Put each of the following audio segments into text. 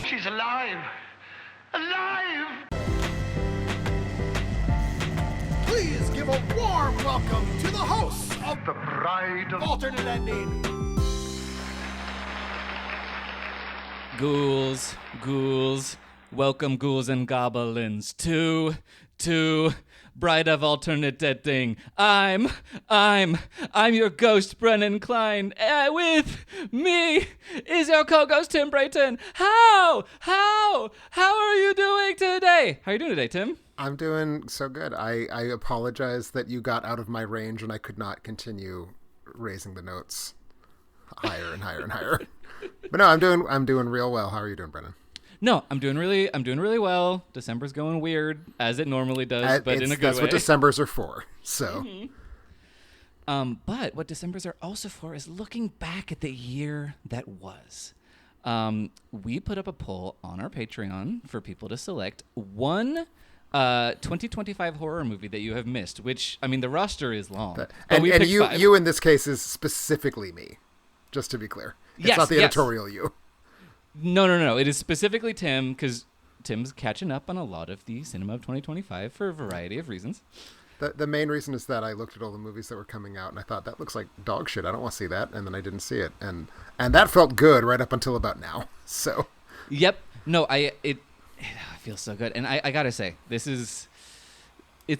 She's alive! Alive! Please give a warm welcome to the hosts of The bride of... Alternate Ending. Ghouls, welcome ghouls and goblins to Bride of Alternate Ending. I'm your ghost, Brennan Klein. With me is your co-ghost, Tim Brayton. How are you doing today? How are you doing today, Tim? I'm doing so good. I apologize that you got out of my range and I could not continue raising the notes higher and higher and higher. But no, I'm doing real well. How are you doing, Brennan? No, I'm doing really well. December's going weird, as it normally does, but in a good way. That's what Decembers are for. So. But what Decembers are also for is looking back at the year that was. We put up a poll on our Patreon for people to select one 2025 horror movie that you have missed, which, I mean, the roster is long. And you in this case is specifically me, just to be clear. It's not the editorial you. No. It is specifically Tim, because Tim's catching up on a lot of the cinema of 2025 for a variety of reasons. The main reason is that I looked at all the movies that were coming out, and I thought, that looks like dog shit. I don't want to see that. And then I didn't see it. And that felt good right up until about now. So. Yep. No, it feels so good. And I got to say, it's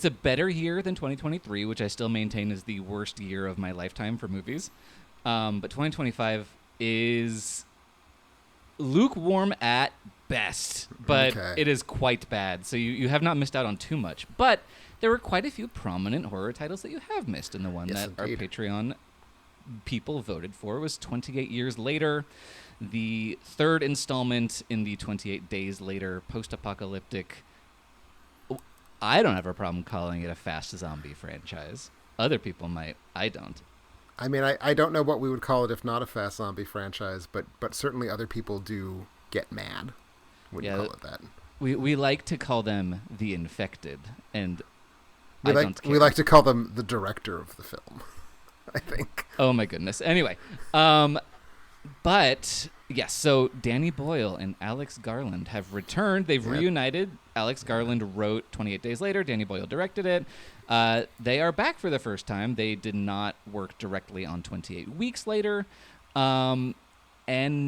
a better year than 2023, which I still maintain is the worst year of my lifetime for movies. But 2025 is lukewarm at best, but It is quite bad. So you have not missed out on too much. But there were quite a few prominent horror titles that you have missed, and the one that our Patreon people voted for was 28 Years Later, the third installment in the 28 Days Later post-apocalyptic. I don't have a problem calling it a fast zombie franchise. Other people might. I don't. I mean, I don't know what we would call it if not a fast zombie franchise, but certainly other people do get mad when you call it that. We like to call them the infected, and we like to call them the director of the film, I think. Oh my goodness. Anyway, but yes, so Danny Boyle and Alex Garland have returned. They've reunited. Alex Garland wrote 28 Days Later. Danny Boyle directed it. They are back for the first time. They did not work directly on 28 Weeks Later. And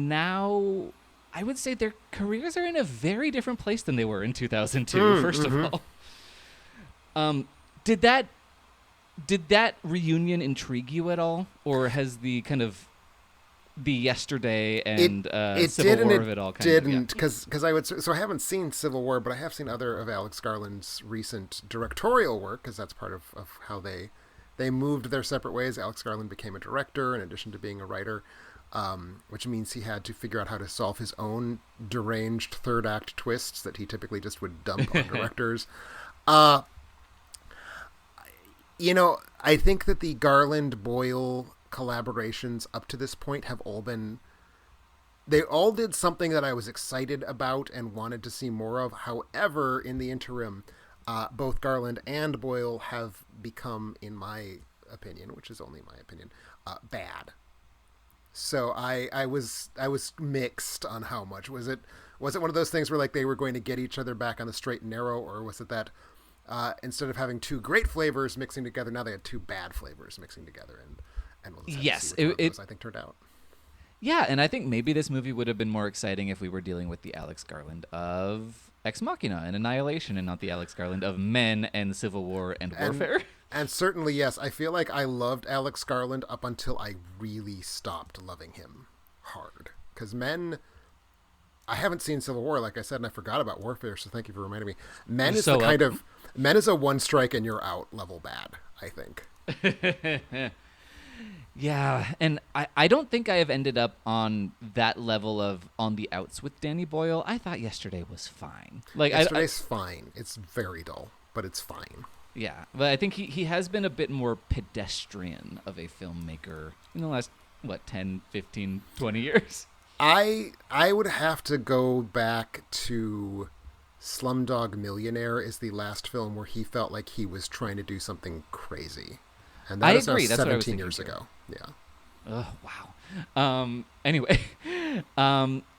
now I would say their careers are in a very different place than they were in 2002, first of all. Did that reunion intrigue you at all? Or has the kind of the yesterday and Civil War of it all kind of... It didn't, because I would... So I haven't seen Civil War, but I have seen other of Alex Garland's recent directorial work, because that's part of how they moved their separate ways. Alex Garland became a director in addition to being a writer, which means he had to figure out how to solve his own deranged third act twists that he typically just would dump on directors. I think that the Garland-Boyle collaborations up to this point have they all did something that I was excited about and wanted to see more of. However, in the interim, both Garland and Boyle have become, in my opinion, which is only my opinion, bad. So I was mixed on how much. Was it one of those things where like they were going to get each other back on the straight and narrow, or was it that instead of having two great flavors mixing together, now they had two bad flavors mixing together? And we'll just see what I think turned out. Yeah, and I think maybe this movie would have been more exciting if we were dealing with the Alex Garland of Ex Machina and Annihilation, and not the Alex Garland of Men and Civil War and Warfare. And certainly, yes, I feel like I loved Alex Garland up until I really stopped loving him hard. Because Men... I haven't seen Civil War, like I said, and I forgot about Warfare, so thank you for reminding me. Men is Men is a one strike and you're out level bad, I think. Yeah, and I don't think I have ended up on that level of on the outs with Danny Boyle. I thought Yesterday was fine. Yesterday's fine. It's very dull, but it's fine. Yeah, but I think he has been a bit more pedestrian of a filmmaker in the last, 10, 15, 20 years? I would have to go back to Slumdog Millionaire is the last film where he felt like he was trying to do something crazy. And that I is now agree. That's what I was 17 thinking years too. ago. Yeah. Oh, wow. Anyway,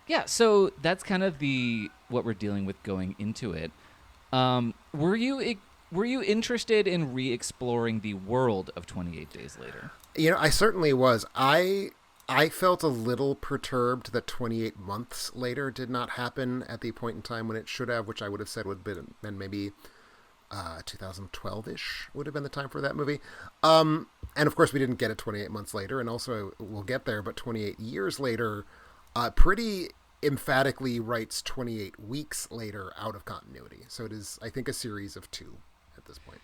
yeah. So that's kind of what we're dealing with going into it. Were you interested in re-exploring the world of 28 Days Later? You know, I certainly was. I felt a little perturbed that 28 months later did not happen at the point in time when it should have, which I would have said would have been maybe 2012-ish would have been the time for that movie. And of course we didn't get it 28 months later, and also we'll get there, but 28 years later pretty emphatically writes 28 weeks later out of continuity. So it is, I think, a series of 2 at this point.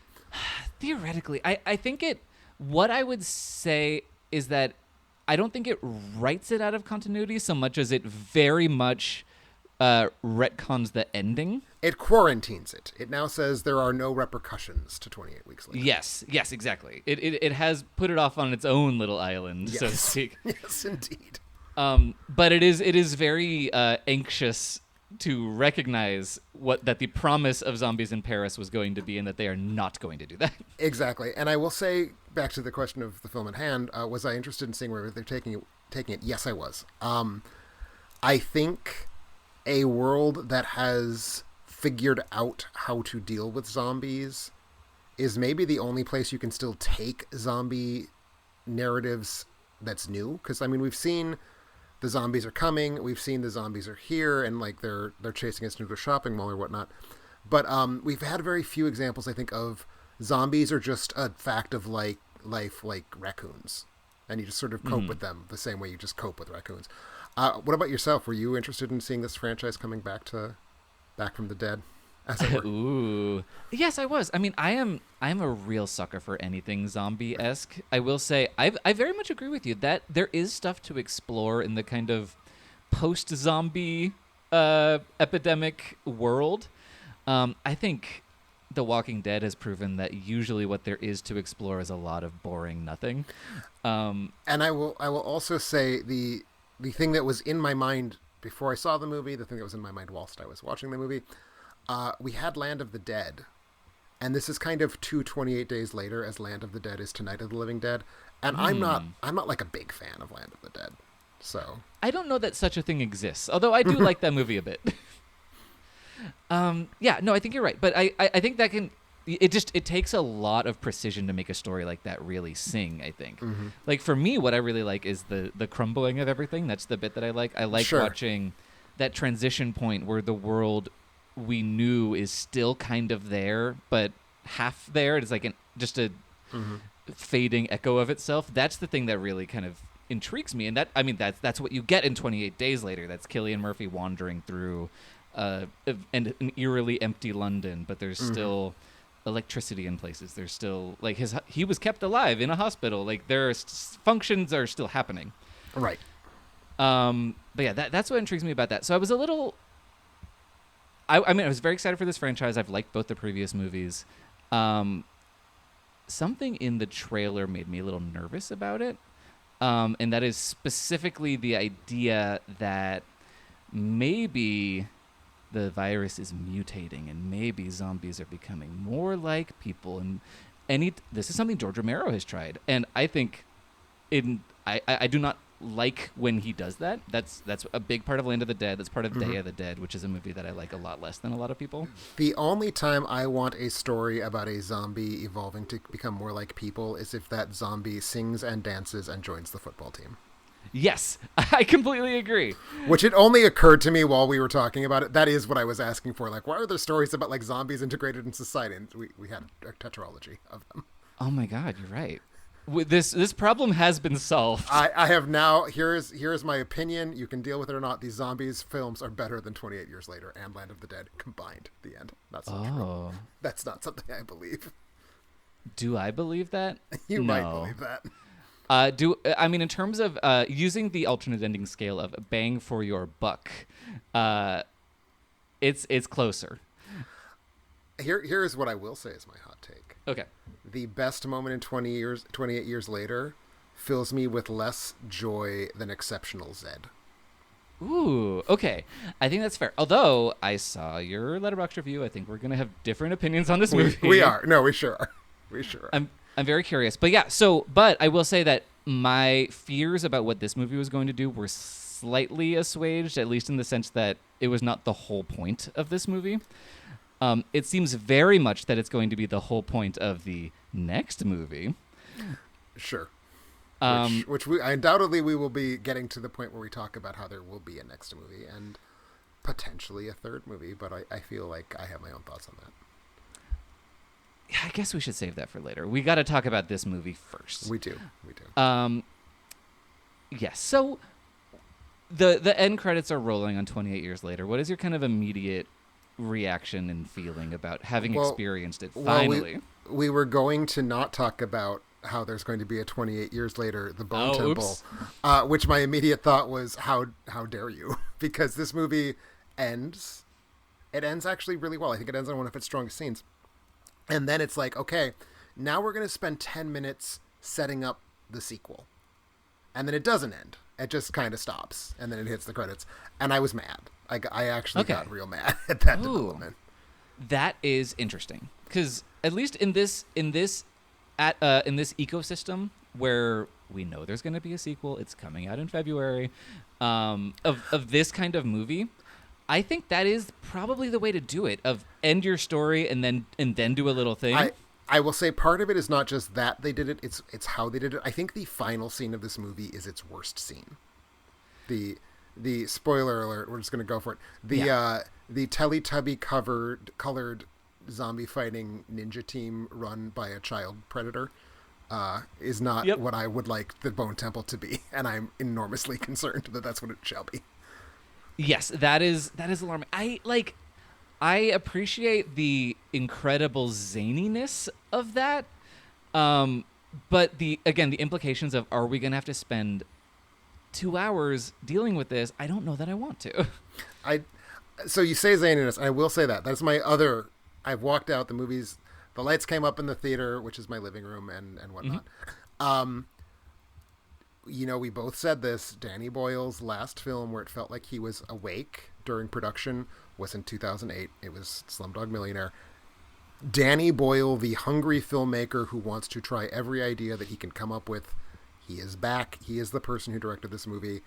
Theoretically, I think what I would say is that I don't think it writes it out of continuity so much as it very much retcons the ending. It quarantines it. It now says there are no repercussions to 28 weeks later. Yes, exactly. It has put it off on its own little island, so to speak. Yes, indeed. But it is very anxious to recognize that the promise of Zombies in Paris was going to be, and that they are not going to do that. Exactly. And I will say, back to the question of the film at hand, was I interested in seeing where they're taking it? Yes, I was. I think a world that has figured out how to deal with zombies is maybe the only place you can still take zombie narratives that's new. Because, I mean, we've seen the zombies are coming, we've seen the zombies are here, and like they're chasing us into a shopping mall or whatnot. But we've had very few examples, I think, of zombies are just a fact of life like raccoons. And you just sort of cope with them the same way you just cope with raccoons. What about yourself? Were you interested in seeing this franchise coming back from the dead, as it were? Ooh, yes, I was. I mean, I'm a real sucker for anything zombie-esque. I will say, I very much agree with you that there is stuff to explore in the kind of post-zombie epidemic world. I think The Walking Dead has proven that usually what there is to explore is a lot of boring nothing. And I will also say the thing that was in my mind before I saw the movie, the thing that was in my mind whilst I was watching the movie, we had Land of the Dead. And this is kind of 28 Days Later as Land of the Dead is to Night of the Living Dead. And I'm not like a big fan of Land of the Dead. So I don't know that such a thing exists, although I do like that movie a bit. Yeah, no, I think you're right. But I think that it takes a lot of precision to make a story like that really sing, I think. Mm-hmm. Like for me, what I really like is the crumbling of everything. That's the bit that I like. I like watching that transition point where the world we knew is still kind of there, but half there. It's like just a fading echo of itself. That's the thing that really kind of intrigues me. And that's what you get in 28 Days Later. That's Cillian Murphy wandering through an eerily empty London, but there's still electricity in places. There's still like he was kept alive in a hospital. Like functions are still happening. Right. But yeah, that's what intrigues me about that. So I was a little. I mean, I was very excited for this franchise. I've liked both the previous movies. Something in the trailer made me a little nervous about it, and that is specifically the idea that maybe the virus is mutating and maybe zombies are becoming more like people. And this is something George Romero has tried, and I think I do not like when he does that. That's a big part of Land of the Dead. That's part of Day of the Dead, which is a movie that I like a lot less than a lot of people. The only time I want a story about a zombie evolving to become more like people is if that zombie sings and dances and joins the football team. Yes, I completely agree. Which it only occurred to me while we were talking about it. That is what I was asking for. Like, why are there stories about like zombies integrated in society? And we had a tetralogy of them. Oh my God, you're right. This problem has been solved. I have now. Here's my opinion. You can deal with it or not. These zombies films are better than 28 Years Later and Land of the Dead combined. The end. That's not true. That's not something I believe. Do I believe that? You might believe that. In terms of using the alternate ending scale of bang for your buck, it's closer. Here's what I will say is my hot take. Okay. The best moment in 28 years later fills me with less joy than Exceptional Zed. Ooh, okay. I think that's fair. Although I saw your Letterboxd review, I think we're gonna have different opinions on this movie. We are. No, we sure are. We sure are. I'm very curious. But yeah, but I will say that my fears about what this movie was going to do were slightly assuaged, at least in the sense that it was not the whole point of this movie. It seems very much that it's going to be the whole point of the next movie. Sure. Which undoubtedly we will be getting to the point where we talk about how there will be a next movie and potentially a third movie, but I feel like I have my own thoughts on that. Yeah, I guess we should save that for later. We got to talk about this movie first. We do. Yes. So the end credits are rolling on 28 years later. What is your kind of immediate reaction and feeling about having experienced it finally? We were going to not talk about how there's going to be a 28 years later, the Bone Temple, which my immediate thought was, how dare you? Because this movie ends. It ends actually really well. I think it ends on one of its strongest scenes. And then it's like, okay, now we're going to spend 10 minutes setting up the sequel. And then it doesn't end. It just kind of stops. And then it hits the credits. And I was mad. I actually got real mad at that development. That is interesting. Because at least in this ecosystem where we know there's going to be a sequel, it's coming out in February, of this kind of movie, I think that is probably the way to do it, of end your story and then do a little thing. I will say part of it is not just that they did it, it's how they did it. I think the final scene of this movie is its worst scene. The spoiler alert, we're just going to go for it. The Teletubby colored zombie fighting ninja team run by a child predator is not what I would like the Bone Temple to be, and I'm enormously concerned that that's what it shall be. Yes, that is alarming. I appreciate the incredible zaniness of that, but the implications of, are we gonna have to spend 2 hours dealing with this? I don't know that I want to. So you say zaniness, and I will say that's my other. I've walked out, the movies, the lights came up in the theater, which is my living room and whatnot. Mm-hmm. We both said this. Danny Boyle's last film where it felt like he was awake during production was in 2008. It was Slumdog Millionaire. Danny Boyle, the hungry filmmaker who wants to try every idea that he can come up with, he is back. He is the person who directed this movie.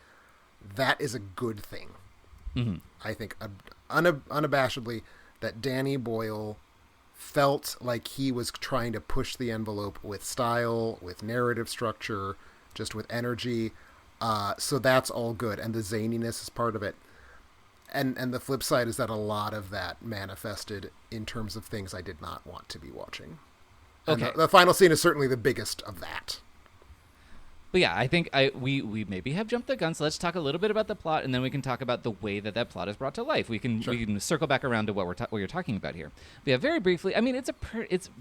That is a good thing. Mm-hmm. I think unabashedly that Danny Boyle felt like he was trying to push the envelope with style, with narrative structure, just with energy. So that's all good. And the zaniness is part of it. And the flip side is that a lot of that manifested in terms of things I did not want to be watching. And okay. The final scene is certainly the biggest of that. But yeah, I think we maybe have jumped the gun, so let's talk a little bit about the plot, and then we can talk about the way that plot is brought to life. We can circle back around to what you're talking about here. But yeah, very briefly, I mean, it's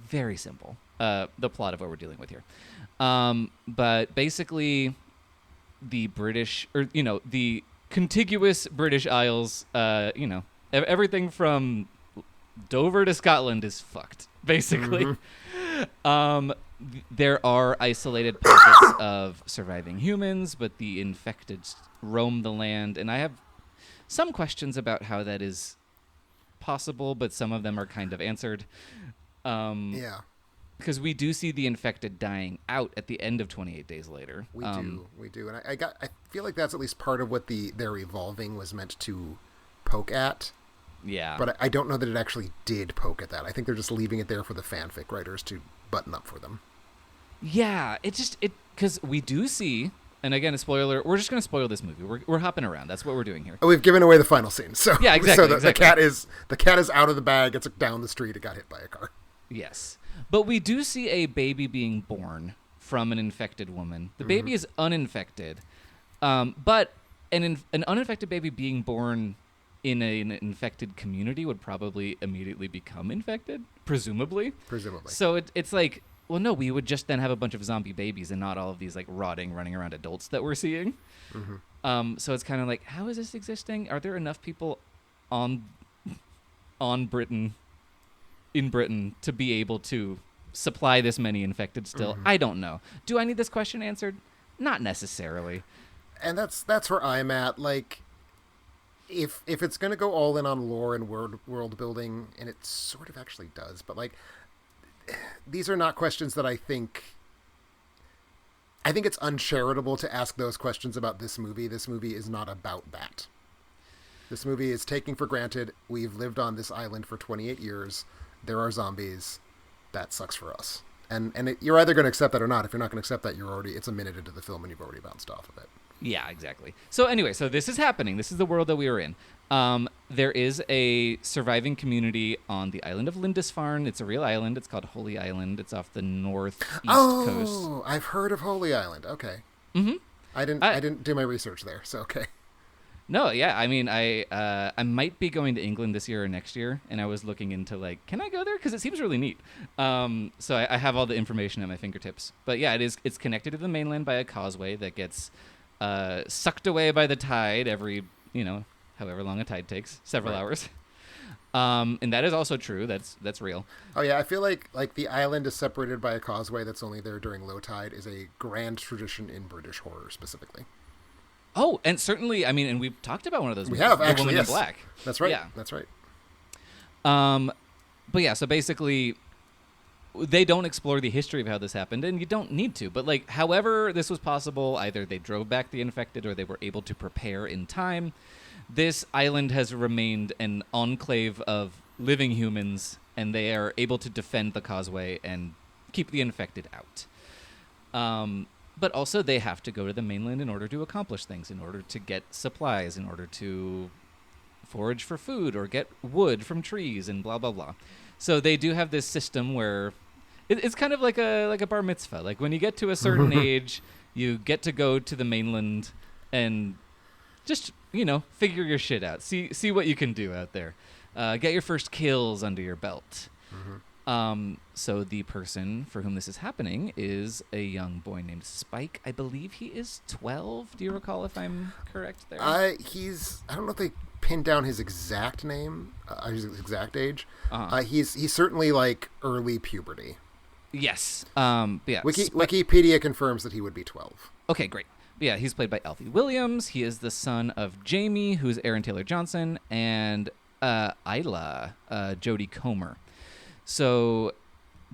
very simple, the plot of what we're dealing with here. But basically, the British, or the contiguous British Isles, everything from Dover to Scotland is fucked, basically. Mm-hmm. There are isolated pockets of surviving humans, but the infected roam the land, and I have some questions about how that is possible, but some of them are kind of answered. Because we do see the infected dying out at the end of 28 Days Later. We do, and I feel like that's at least part of what their evolving was meant to poke at. Yeah, but I don't know that it actually did poke at that. I think they're just leaving it there for the fanfic writers to button up for them. Yeah, because we do see, and again, a spoiler. We're just going to spoil this movie. We're hopping around. That's what we're doing here. Oh, we've given away the final scene. So yeah, exactly. So the cat is out of the bag. It's down the street. It got hit by a car. Yes, but we do see a baby being born from an infected woman. The baby is uninfected, but an uninfected baby being born in an infected community would probably immediately become infected, presumably. So it's like, well, no, we would just then have a bunch of zombie babies and not all of these like rotting, running around adults that we're seeing. Mm-hmm. So it's kind of like, how is this existing? Are there enough people in Britain to be able to supply this many infected still? Mm-hmm. I don't know. Do I need this question answered? Not necessarily. And that's where I'm at. Like, if it's going to go all in on lore and world building, and it sort of actually does, but like these are not questions that I think it's uncharitable to ask those questions about this movie. This movie is not about that. This movie is taking for granted we've lived on this island for 28 years. There are zombies. That sucks for us. You're either going to accept that or not. If you're not going to accept that, it's a minute into the film and you've already bounced off of it. Yeah, exactly. So anyway, so this is happening. This is the world that we are in. There is a surviving community on the island of Lindisfarne. It's a real island. It's called Holy Island. It's off the northeast coast. Oh, I've heard of Holy Island. Okay. Mm-hmm. I didn't do my research there, so okay. No, yeah. I mean, I might be going to England this year or next year, and I was looking into, like, can I go there? Because it seems really neat. So I have all the information at my fingertips. But yeah, it's connected to the mainland by a causeway that gets sucked away by the tide every, however long a tide takes, several hours. And that is also true. That's real. Oh yeah, I feel like the island is separated by a causeway that's only there during low tide is a grand tradition in British horror specifically. Oh, and certainly, I mean, and we've talked about one of those. We movies, have, The actually, Woman yes. in Black. That's right. Yeah. That's right. But yeah, so basically, they don't explore the history of how this happened, and you don't need to. But like, however this was possible, either they drove back the infected or they were able to prepare in time. This island has remained an enclave of living humans, and they are able to defend the causeway and keep the infected out. But also they have to go to the mainland in order to accomplish things, in order to get supplies, in order to forage for food or get wood from trees and blah, blah, blah. So they do have this system where it's kind of like a bar mitzvah. Like when you get to a certain age, you get to go to the mainland and just, figure your shit out. See what you can do out there. Get your first kills under your belt. So the person for whom this is happening is a young boy named Spike. I believe he is 12. Do you recall if I'm correct there? I don't know if they pinned down his exact name, his exact age. He's certainly like early puberty. Yes. Yeah. Wikipedia confirms that he would be 12. Okay, great. Yeah, he's played by Alfie Williams. He is the son of Jamie, who's Aaron Taylor Johnson, and Isla, Jodie Comer. So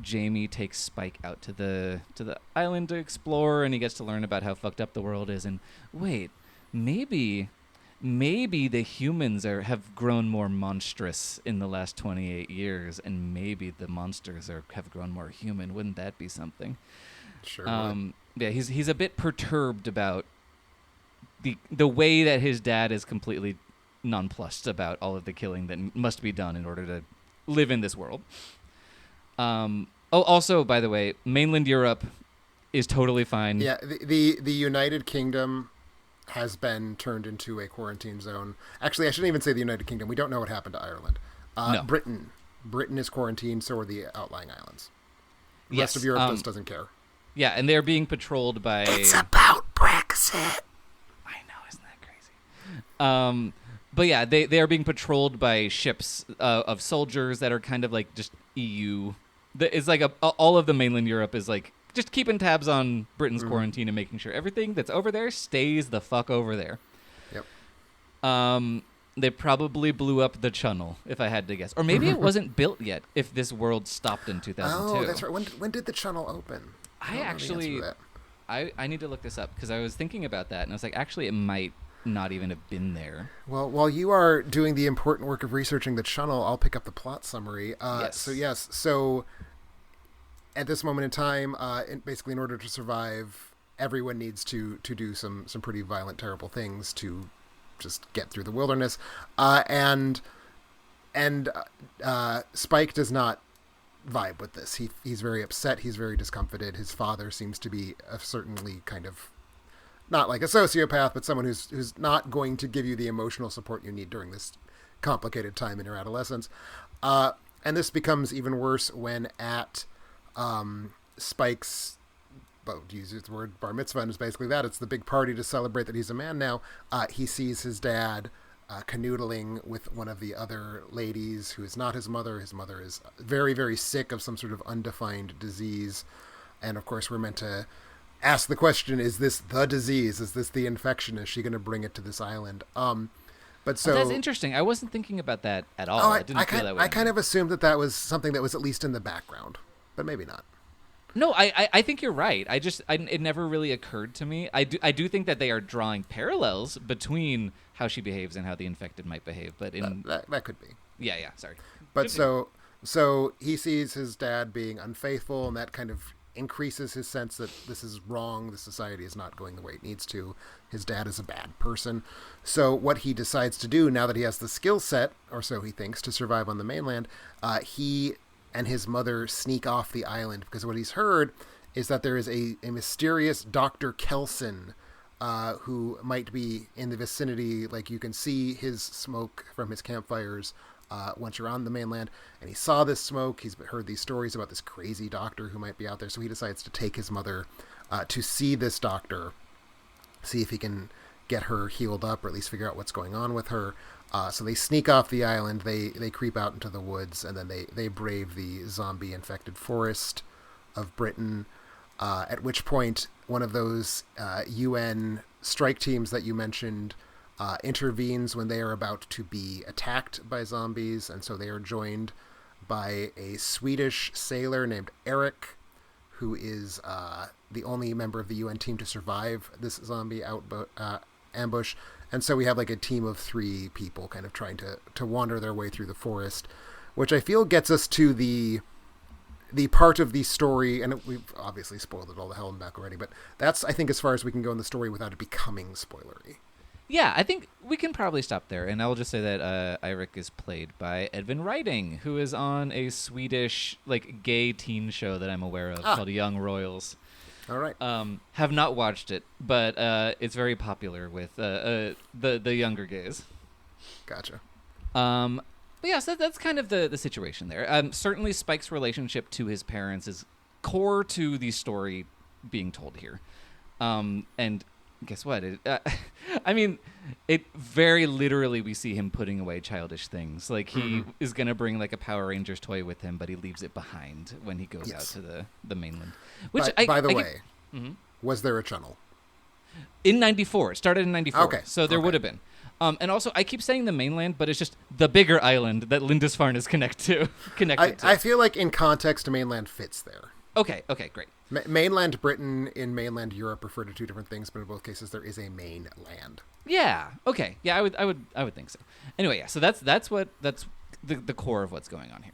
Jamie takes Spike out to the island to explore, and he gets to learn about how fucked up the world is. And wait, maybe the humans have grown more monstrous in the last 28 years, and maybe the monsters have grown more human. Wouldn't that be something? Sure. Yeah, he's a bit perturbed about the way that his dad is completely nonplussed about all of the killing that must be done in order to live in this world. Also, by the way, mainland Europe is totally fine. Yeah, the United Kingdom has been turned into a quarantine zone. Actually, I shouldn't even say the United Kingdom. We don't know what happened to Ireland. No. Britain is quarantined, so are the outlying islands. The rest Yes, of Europe just doesn't care. Yeah, and they're being patrolled by... It's about Brexit. I know, isn't that crazy? But yeah, they are being patrolled by ships of soldiers that are kind of like just EU. It's like all of the mainland Europe is like just keeping tabs on Britain's quarantine and making sure everything that's over there stays the fuck over there. Yep. They probably blew up the Channel, if I had to guess. Or maybe it wasn't built yet if this world stopped in 2002. Oh, that's right. When did the Channel open? I actually... I need to look this up because I was thinking about that, and I was like, actually, it might not even have been there. Well, while you are doing the important work of researching the Channel, I'll pick up the plot summary. Yes. So at this moment in time, basically in order to survive, everyone needs to do some pretty violent, terrible things to just get through the wilderness. And Spike does not vibe with this. He's very upset. He's very discomfited. His father seems to be certainly kind of not like a sociopath, but someone who's not going to give you the emotional support you need during this complicated time in your adolescence. And this becomes even worse when at Spike's, to use the word bar mitzvah, and it's basically that. It's the big party to celebrate that he's a man now. He sees his dad canoodling with one of the other ladies who is not his mother. His mother is very, very sick of some sort of undefined disease. And of course, we're meant to ask the question, is this the disease? Is this the infection? Is she going to bring it to this island? But so that's interesting. I wasn't thinking about that at all. Oh, I didn't feel that way. I kind of assumed that was something that was at least in the background, but maybe not. No, I think you're right. It never really occurred to me. I do think that they are drawing parallels between how she behaves and how the infected might behave. But That could be. yeah, sorry. But so he sees his dad being unfaithful, and that kind of increases his sense that this is wrong. The society is not going the way it needs to. His dad is a bad person. So what he decides to do, now that he has the skill set, or so he thinks, to survive on the mainland, he and his mother sneak off the island, because what he's heard is that there is a mysterious Dr. Kelson who might be in the vicinity. Like, you can see his smoke from his campfires once you're on the mainland, and he saw this smoke. He's heard these stories about this crazy doctor who might be out there, so he decides to take his mother to see this doctor, see if he can get her healed up, or at least figure out what's going on with her. So they sneak off the island, they creep out into the woods, and then they brave the zombie-infected forest of Britain, at which point one of those UN strike teams that you mentioned intervenes when they are about to be attacked by zombies, and so they are joined by a Swedish sailor named Eric, who is the only member of the UN team to survive this zombie ambush. And so we have like a team of 3 people kind of trying to wander their way through the forest, which I feel gets us to the part of the story, and we've obviously spoiled it all the hell and back already, but that's, I think, as far as we can go in the story without it becoming spoilery. Yeah, I think we can probably stop there, and I will just say that Eirik is played by Edvin Riding, who is on a Swedish like gay teen show that I'm aware of called Young Royals. All right. Have not watched it, but it's very popular with the younger gays. Gotcha. But yeah, so that's kind of the situation there. Certainly Spike's relationship to his parents is core to the story being told here. And guess what? It very literally, we see him putting away childish things. Like, he is going to bring like a Power Rangers toy with him, but he leaves it behind when he goes out to the mainland. Which by the way, was there a channel? In 94. It started in 94. Okay. So there would have been. And also, I keep saying the mainland, but it's just the bigger island that Lindisfarne is connected to. I feel like in context, mainland fits there. Okay, great. Mainland Britain and mainland Europe refer to 2 different things, but in both cases there is a mainland. Yeah. Okay. Yeah, I would think so. Anyway, yeah. So that's the core of what's going on here.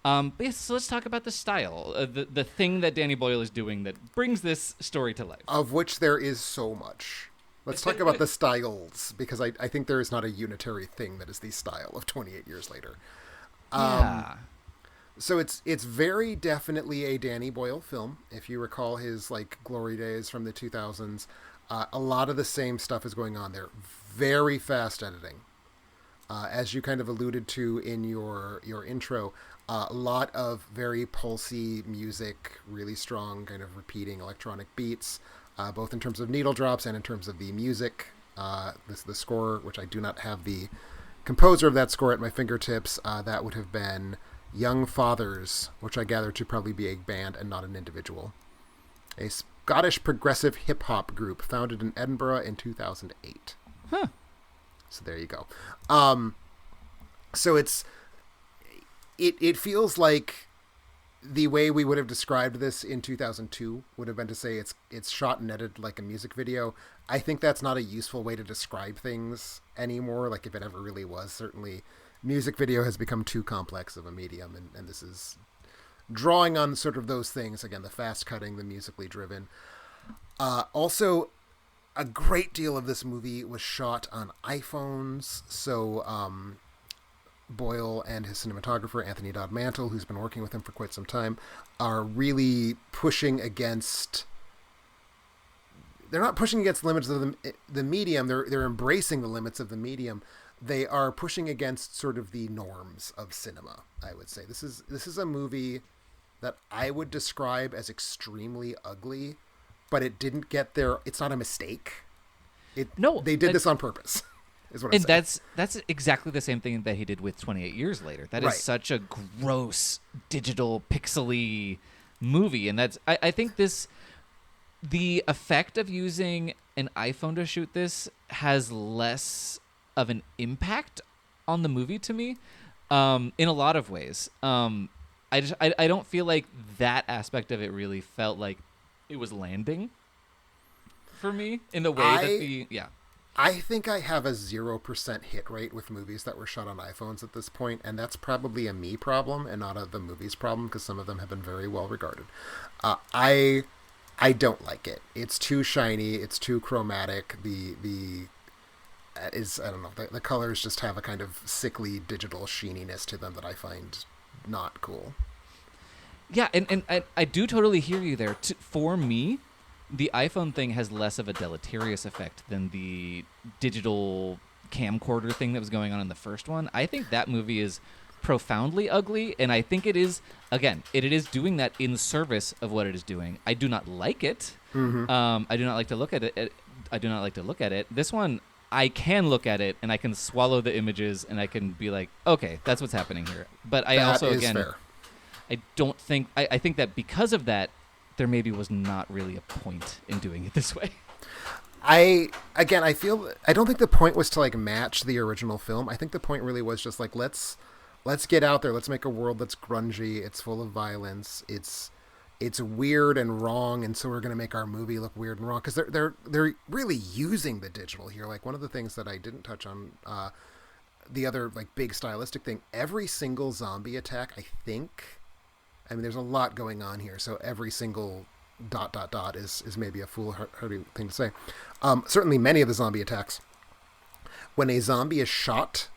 But yes, so let's talk about the style, the thing that Danny Boyle is doing that brings this story to life. Of which there is so much. Let's talk about the styles, because I think there is not a unitary thing that is the style of 28 years later. Yeah. So it's very definitely a Danny Boyle film. If you recall his like glory days from the 2000s, a lot of the same stuff is going on there. Very fast editing, as you kind of alluded to in your intro. A lot of very pulsy music, really strong kind of repeating electronic beats, both in terms of needle drops and in terms of the music. The score, which I do not have the composer of that score at my fingertips, that would have been Young Fathers, which I gather to probably be a band and not an individual. A Scottish progressive hip-hop group founded in Edinburgh in 2008. Huh. So there you go. So it feels like the way we would have described this in 2002 would have been to say it's shot and edited like a music video. I think that's not a useful way to describe things anymore, like if it ever really was. Certainly music video has become too complex of a medium, and this is drawing on sort of those things. Again, the fast cutting, the musically driven. Also, a great deal of this movie was shot on iPhones, so Boyle and his cinematographer, Anthony Dodd Mantle, who's been working with him for quite some time, are really pushing against... They're not pushing against the limits of the medium, they're embracing the limits of the medium. They are pushing against sort of the norms of cinema, I would say. This is a movie that I would describe as extremely ugly, but it didn't get there. It's not a mistake. They did this on purpose, is what I'm saying. And that's exactly the same thing that he did with 28 Years Later. That is such a gross, digital, pixely movie. And I think the effect of using an iPhone to shoot this has less of an impact on the movie to me, in a lot of ways. I don't feel like that aspect of it really felt like it was landing for me in the way I think I have a 0% hit rate with movies that were shot on iPhones at this point, and that's probably a me problem and not the movie's problem, because some of them have been very well regarded. I don't like it. It's too shiny. It's too chromatic. The colors just have a kind of sickly digital sheeniness to them that I find not cool. Yeah, and I do totally hear you there. For me, the iPhone thing has less of a deleterious effect than the digital camcorder thing that was going on in the first one. I think that movie is profoundly ugly, and I think it is doing that in service of what it is doing. I do not like it. Mm-hmm. I do not like to look at it. This one, I can look at it and I can swallow the images and I can be like, okay, that's what's happening here. But I also, again, fair. I think that because of that, there maybe was not really a point in doing it this way. I don't think the point was to like match the original film. I think the point really was just like, let's get out there. Let's make a world that's grungy. It's full of violence. It's weird and wrong. And so we're going to make our movie look weird and wrong. Cause they're really using the digital here. Like one of the things that I didn't touch on, the other like big stylistic thing, every single zombie attack, I mean, there's a lot going on here, so every single ... is maybe a foolhardy thing to say. Certainly many of the zombie attacks, when a zombie is shot,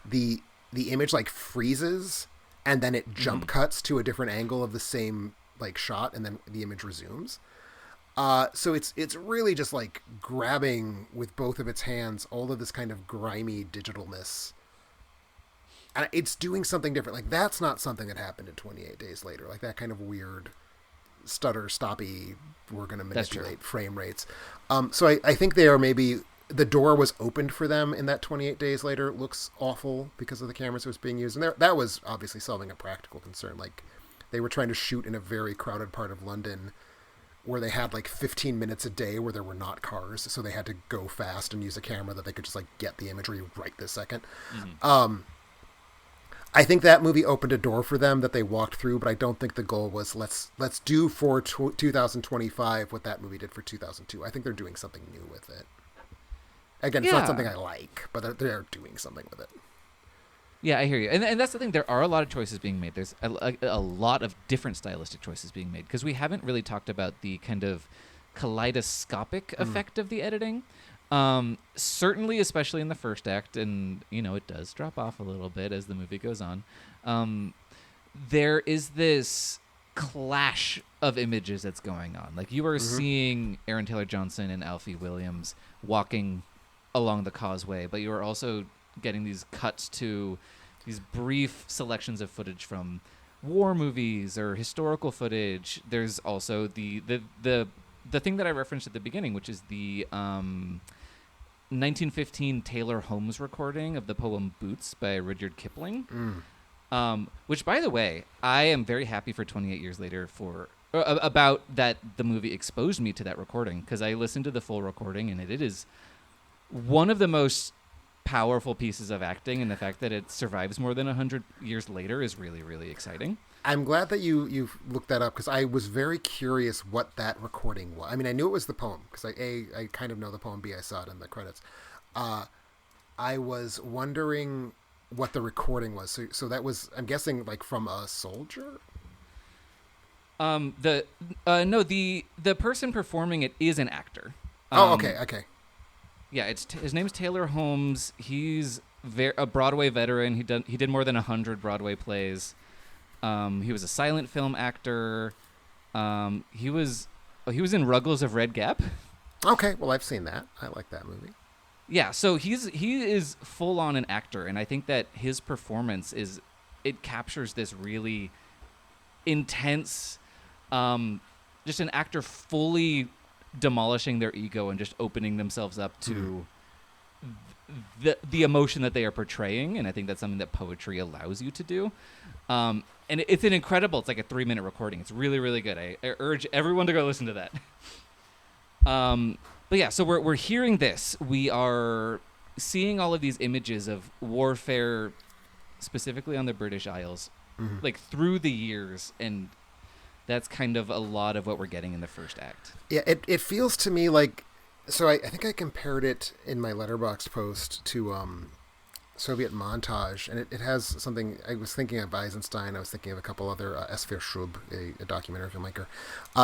the image like freezes, and then it jump cuts to a different angle of the same like shot, and then the image resumes. So it's really just like grabbing with both of its hands all of this kind of grimy digitalness. And it's doing something different. Like, that's not something that happened in 28 Days Later. Like, that kind of weird stutter, stoppy, we're going to manipulate frame rates. So I think they are maybe... The door was opened for them in that 28 Days Later. It looks awful because of the cameras that was being used. And that was obviously solving a practical concern. Like, they were trying to shoot in a very crowded part of London where they had, like, 15 minutes a day where there were not cars. So they had to go fast and use a camera that they could just, like, get the imagery right this second. Mm-hmm. I think that movie opened a door for them that they walked through, but I don't think the goal was let's do for 2025 what that movie did for 2002. I think they're doing something new with it. Again, it's not something I like, but they're doing something with it. Yeah, I hear you. And that's the thing. There are a lot of choices being made. There's a lot of different stylistic choices being made, because we haven't really talked about the kind of kaleidoscopic effect of the editing. Certainly, especially in the first act, and it does drop off a little bit as the movie goes on. There is this clash of images that's going on. Like, you are seeing Aaron Taylor Johnson and Alfie Williams walking along the causeway, but you are also getting these cuts to these brief selections of footage from war movies or historical footage. There's also the thing that I referenced at the beginning, which is the 1915 Taylor Holmes recording of the poem Boots by Rudyard Kipling, which, by the way, I am very happy for 28 years later about that the movie exposed me to that recording, because I listened to the full recording, and it is one of the most powerful pieces of acting, and the fact that it survives more than 100 years later is really, really exciting. I'm glad that you've looked that up, because I was very curious what that recording was. I mean, I knew it was the poem, because I kind of know the poem, B, I saw it in the credits. I was wondering what the recording was. So that was, I'm guessing, like from a soldier? The person performing it is an actor. Okay. Yeah, his name's Taylor Holmes. He's a Broadway veteran. He did more than 100 Broadway plays. He was a silent film actor. He was in Ruggles of Red Gap. Okay, well, I've seen that. I like that movie. Yeah, so he is full on an actor, and I think that his performance captures this really intense, just an actor fully demolishing their ego and just opening themselves up to the emotion that they are portraying, and I think that's something that poetry allows you to do. And it's it's like a 3-minute recording. It's really, really good. I urge everyone to go listen to that. But yeah, so we're hearing this. We are seeing all of these images of warfare, specifically on the British Isles, like through the years, and that's kind of a lot of what we're getting in the first act. Yeah, it feels to me like, so I think I compared it in my Letterboxd post to Soviet Montage, and it has something. I was thinking of Eisenstein. I was thinking of a couple other S. Verschub, a documentary filmmaker.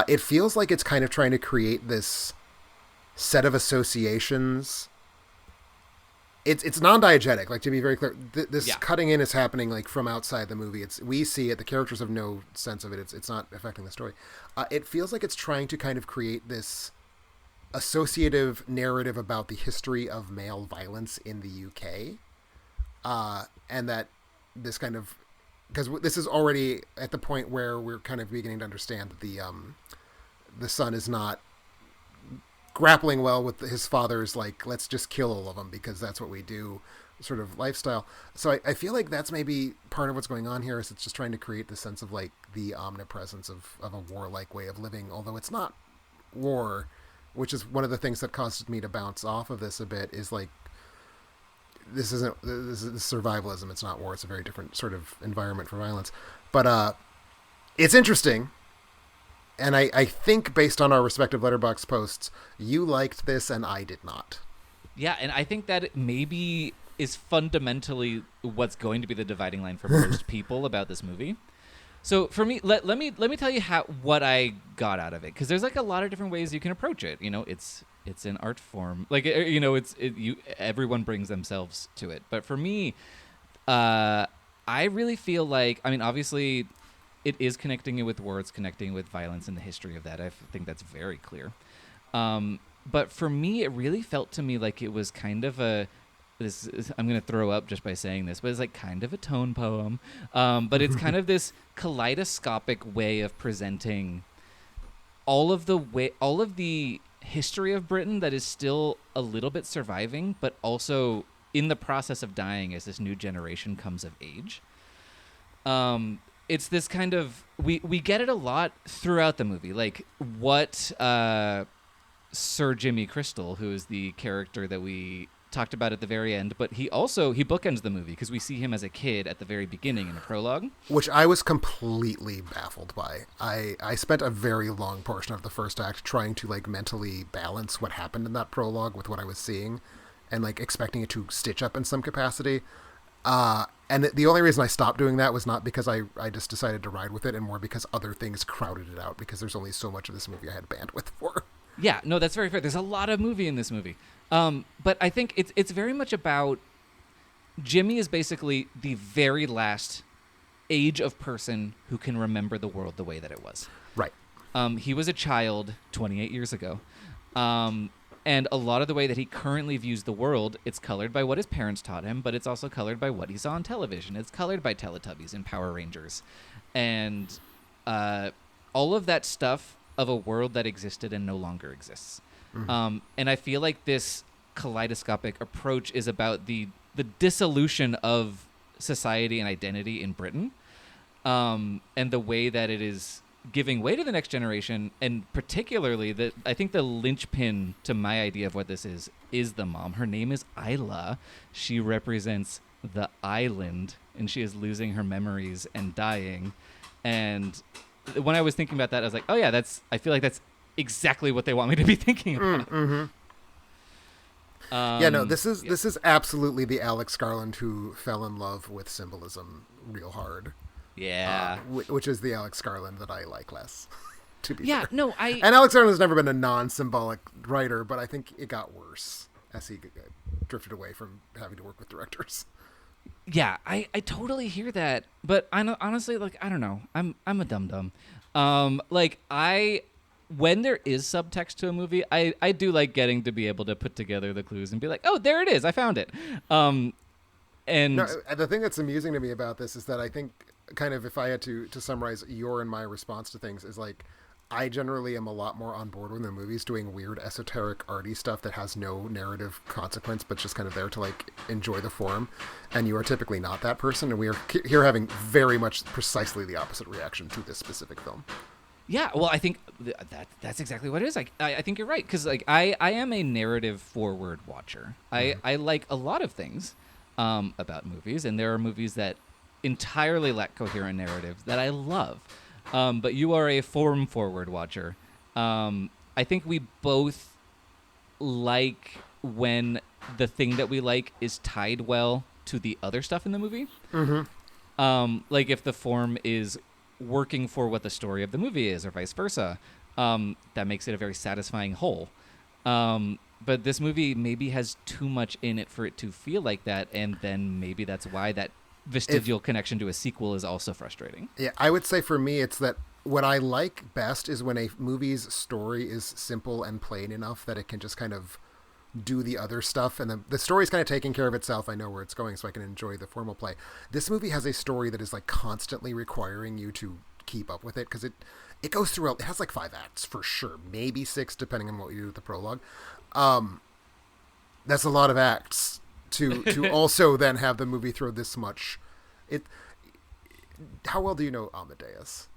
It feels like it's kind of trying to create this set of associations. It's non-diegetic, like, to be very clear. This cutting in is happening like from outside the movie. We see it. The characters have no sense of it. It's not affecting the story. It feels like it's trying to kind of create this associative narrative about the history of male violence in the UK. And that this kind of, because this is already at the point where we're kind of beginning to understand that the son is not grappling well with his father's, like, let's just kill all of them because that's what we do sort of lifestyle. So I feel like that's maybe part of what's going on here, is it's just trying to create this sense of like the omnipresence of a warlike way of living, although it's not war, which is one of the things that caused me to bounce off of this a bit, is like, this is survivalism. It's not war. It's a very different sort of environment for violence, but it's interesting. And I think, based on our respective Letterboxd posts, you liked this and I did not. Yeah, and I think that it maybe is fundamentally what's going to be the dividing line for most people about this movie. So for me, let me tell you what I got out of it, because there's like a lot of different ways you can approach it. You know, it's an art form, like, you know, everyone brings themselves to it. But for me, I really feel like, I mean, obviously, it is connecting it with war. It's connecting with violence and the history of that. I think that's very clear. But for me, it really felt to me like it was kind of I'm going to throw up just by saying this, but it's like kind of a tone poem. But it's kind of this kaleidoscopic way of presenting all of the history of Britain that is still a little bit surviving, but also in the process of dying as this new generation comes of age. It's this kind of, we get it a lot throughout the movie, like what Sir Jimmy Crystal, who is the character that we talked about at the very end, but he bookends the movie because we see him as a kid at the very beginning in the prologue, which I was completely baffled by. I spent a very long portion of the first act trying to like mentally balance what happened in that prologue with what I was seeing, and like expecting it to stitch up in some capacity. And the only reason I stopped doing that was not because I just decided to ride with it, and more because other things crowded it out, because there's only so much of this movie I had bandwidth for. Yeah, no, that's very fair. There's a lot of movie in this movie. But I think it's very much about, Jimmy is basically the very last age of person who can remember the world the way that it was. Right. He was a child 28 years ago. And a lot of the way that he currently views the world, it's colored by what his parents taught him, but it's also colored by what he saw on television. It's colored by Teletubbies and Power Rangers. And all of that stuff of a world that existed and no longer exists. Mm-hmm. And I feel like this kaleidoscopic approach is about the dissolution of society and identity in Britain, and the way that it is giving way to the next generation, and particularly I think the linchpin to my idea of what this is the mom. Her name is Isla. She represents the island, and she is losing her memories and dying. And when I was thinking about that, I was like, oh yeah, I feel like that's exactly what they want me to be thinking about. Mm-hmm. Yeah, no, this is absolutely the Alex Garland who fell in love with symbolism real hard. Yeah. Which is the Alex Garland that I like less, to be fair. And Alex Garland has never been a non-symbolic writer, but I think it got worse as he drifted away from having to work with directors. Yeah, I totally hear that, but honestly, like, I don't know. I'm a dum-dum. When there is subtext to a movie, I do like getting to be able to put together the clues and be like, oh, there it is, I found it. And no, the thing that's amusing to me about this is that I think, kind of, if I had to summarize your and my response to things, is like, I generally am a lot more on board when the movie's doing weird, esoteric, arty stuff that has no narrative consequence, but just kind of there to like enjoy the form. And you are typically not that person, and we are here having very much precisely the opposite reaction to this specific film. Yeah, well, I think that's exactly what it is. Like, I think you're right because like I am a narrative forward watcher. I like a lot of things about movies, and there are movies that entirely lack coherent narratives that I love. But you are a form forward watcher. I think we both like when the thing that we like is tied well to the other stuff in the movie. Like if the form is working for what the story of the movie is, or vice versa, that makes it a very satisfying whole. But this movie maybe has too much in it for it to feel like that, and then maybe that's why that vestigial connection to a sequel is also frustrating. Yeah, I would say for me, it's that what I like best is when a movie's story is simple and plain enough that it can just kind of do the other stuff, and the story's kind of taking care of itself. I know where it's going, so I can enjoy the formal play. This movie has a story that is like constantly requiring you to keep up with it because it goes through. It has like 5 acts for sure, maybe 6 depending on what you do with the prologue. That's a lot of acts to also then have the movie throw this much. How well do you know Amadeus?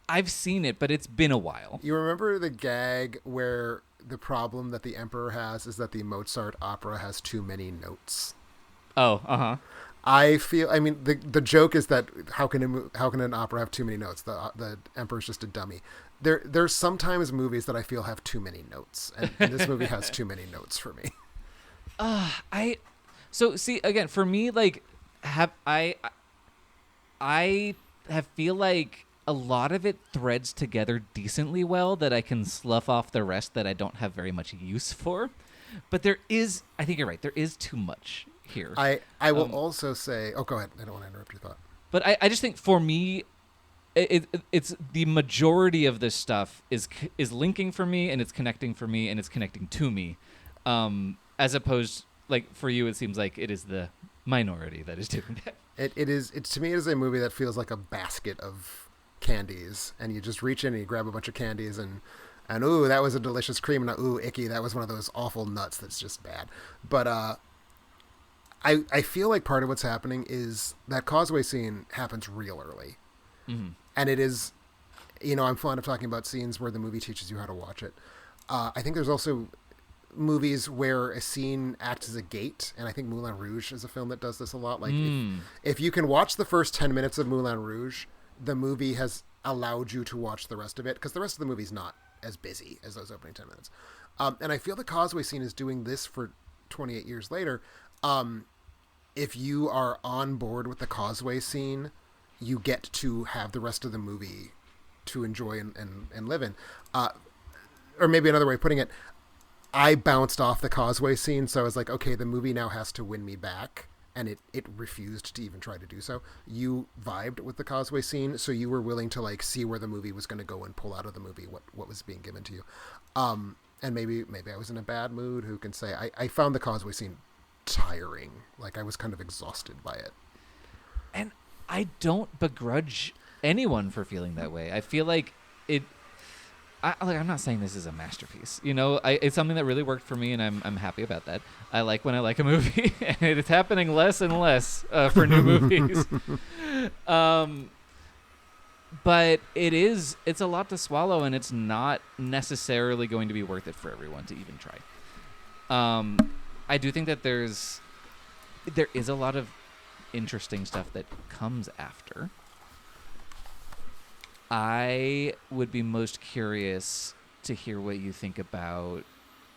I've seen it, but it's been a while. You remember the gag where the problem that the emperor has is that the Mozart opera has too many notes? Oh, I mean, the joke is that how can an opera have too many notes? The emperor's just a dummy. There's sometimes movies that I feel have too many notes, and this movie has too many notes for me. So see again for me, like I feel like a lot of it threads together decently well that I can slough off the rest that I don't have very much use for. But I think you're right, there is too much here. I will also say, go ahead. I don't want to interrupt your thought. But I just think for me, it's the majority of this stuff is linking for me, and it's connecting for me, and it's connecting to me, as opposed, like for you, it seems like it is the minority that is doing that. It's to me, it is a movie that feels like a basket of candies, and you just reach in and you grab a bunch of candies, and ooh, that was a delicious cream, and ooh, icky, that was one of those awful nuts that's just bad. But I feel like part of what's happening is that causeway scene happens real early. And it is, I'm fond of talking about scenes where the movie teaches you how to watch it. I think there's also movies where a scene acts as a gate, and I think Moulin Rouge is a film that does this a lot. Like if you can watch the first 10 minutes of Moulin Rouge, the movie has allowed you to watch the rest of it, because the rest of the movie's not as busy as those opening 10 minutes. And I feel the causeway scene is doing this for 28 years later. If you are on board with the causeway scene, you get to have the rest of the movie to enjoy and live in. Or maybe another way of putting it, I bounced off the causeway scene, so I was like, okay, the movie now has to win me back, and it refused to even try to do so. You vibed with the causeway scene, so you were willing to like see where the movie was going to go and pull out of the movie what was being given to you. And maybe I was in a bad mood. Who can say? I found the causeway scene tiring. Like I was kind of exhausted by it. And I don't begrudge anyone for feeling that way. I feel like I'm not saying this is a masterpiece. It's something that really worked for me, and I'm happy about that. I like when I like a movie, and it's happening less and less for new movies. But it's a lot to swallow, and it's not necessarily going to be worth it for everyone to even try. I do think that there is a lot of interesting stuff that comes after. I would be most curious to hear what you think about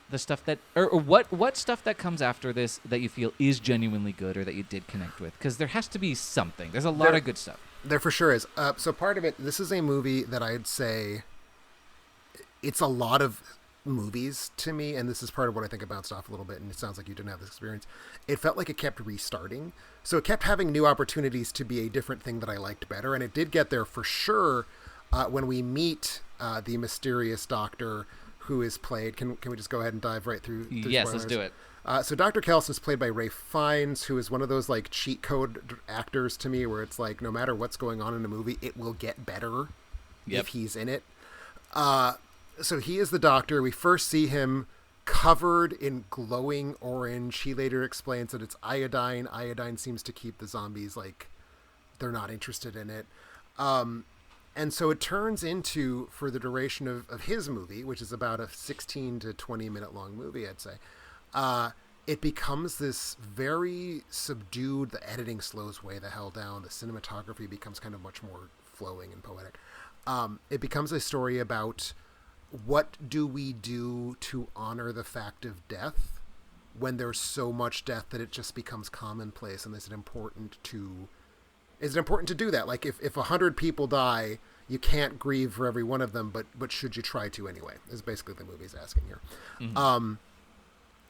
the stuff that, or what stuff that comes after this that you feel is genuinely good or that you did connect with, because there has to be something. There's a lot of good stuff. There for sure is. So part of it, this is a movie that I'd say it's a lot of movies to me, and this is part of what I think it bounced off a little bit, and it sounds like you didn't have this experience. It felt like it kept restarting, so it kept having new opportunities to be a different thing that I liked better, and it did get there for sure when we meet the mysterious doctor who is played. Can we just go ahead and dive right through yes, spoilers? Let's do it. So Dr. Kelson is played by Ralph Fiennes, who is one of those like cheat code actors to me, where it's like no matter what's going on in a movie, it will get better if he's in it. So he is the doctor. We first see him covered in glowing orange. He later explains that it's iodine. Iodine seems to keep the zombies like they're not interested in it. And so it turns into, for the duration of his movie, which is about a 16 to 20 minute long movie, I'd say, it becomes this very subdued, the editing slows way the hell down, the cinematography becomes kind of much more flowing and poetic. It becomes a story about what do we do to honor the fact of death when there's so much death that it just becomes commonplace, and is it important to do that? Like if 100 people die, you can't grieve for every one of them, but should you try to anyway? Is basically the movie's asking here. Mm-hmm.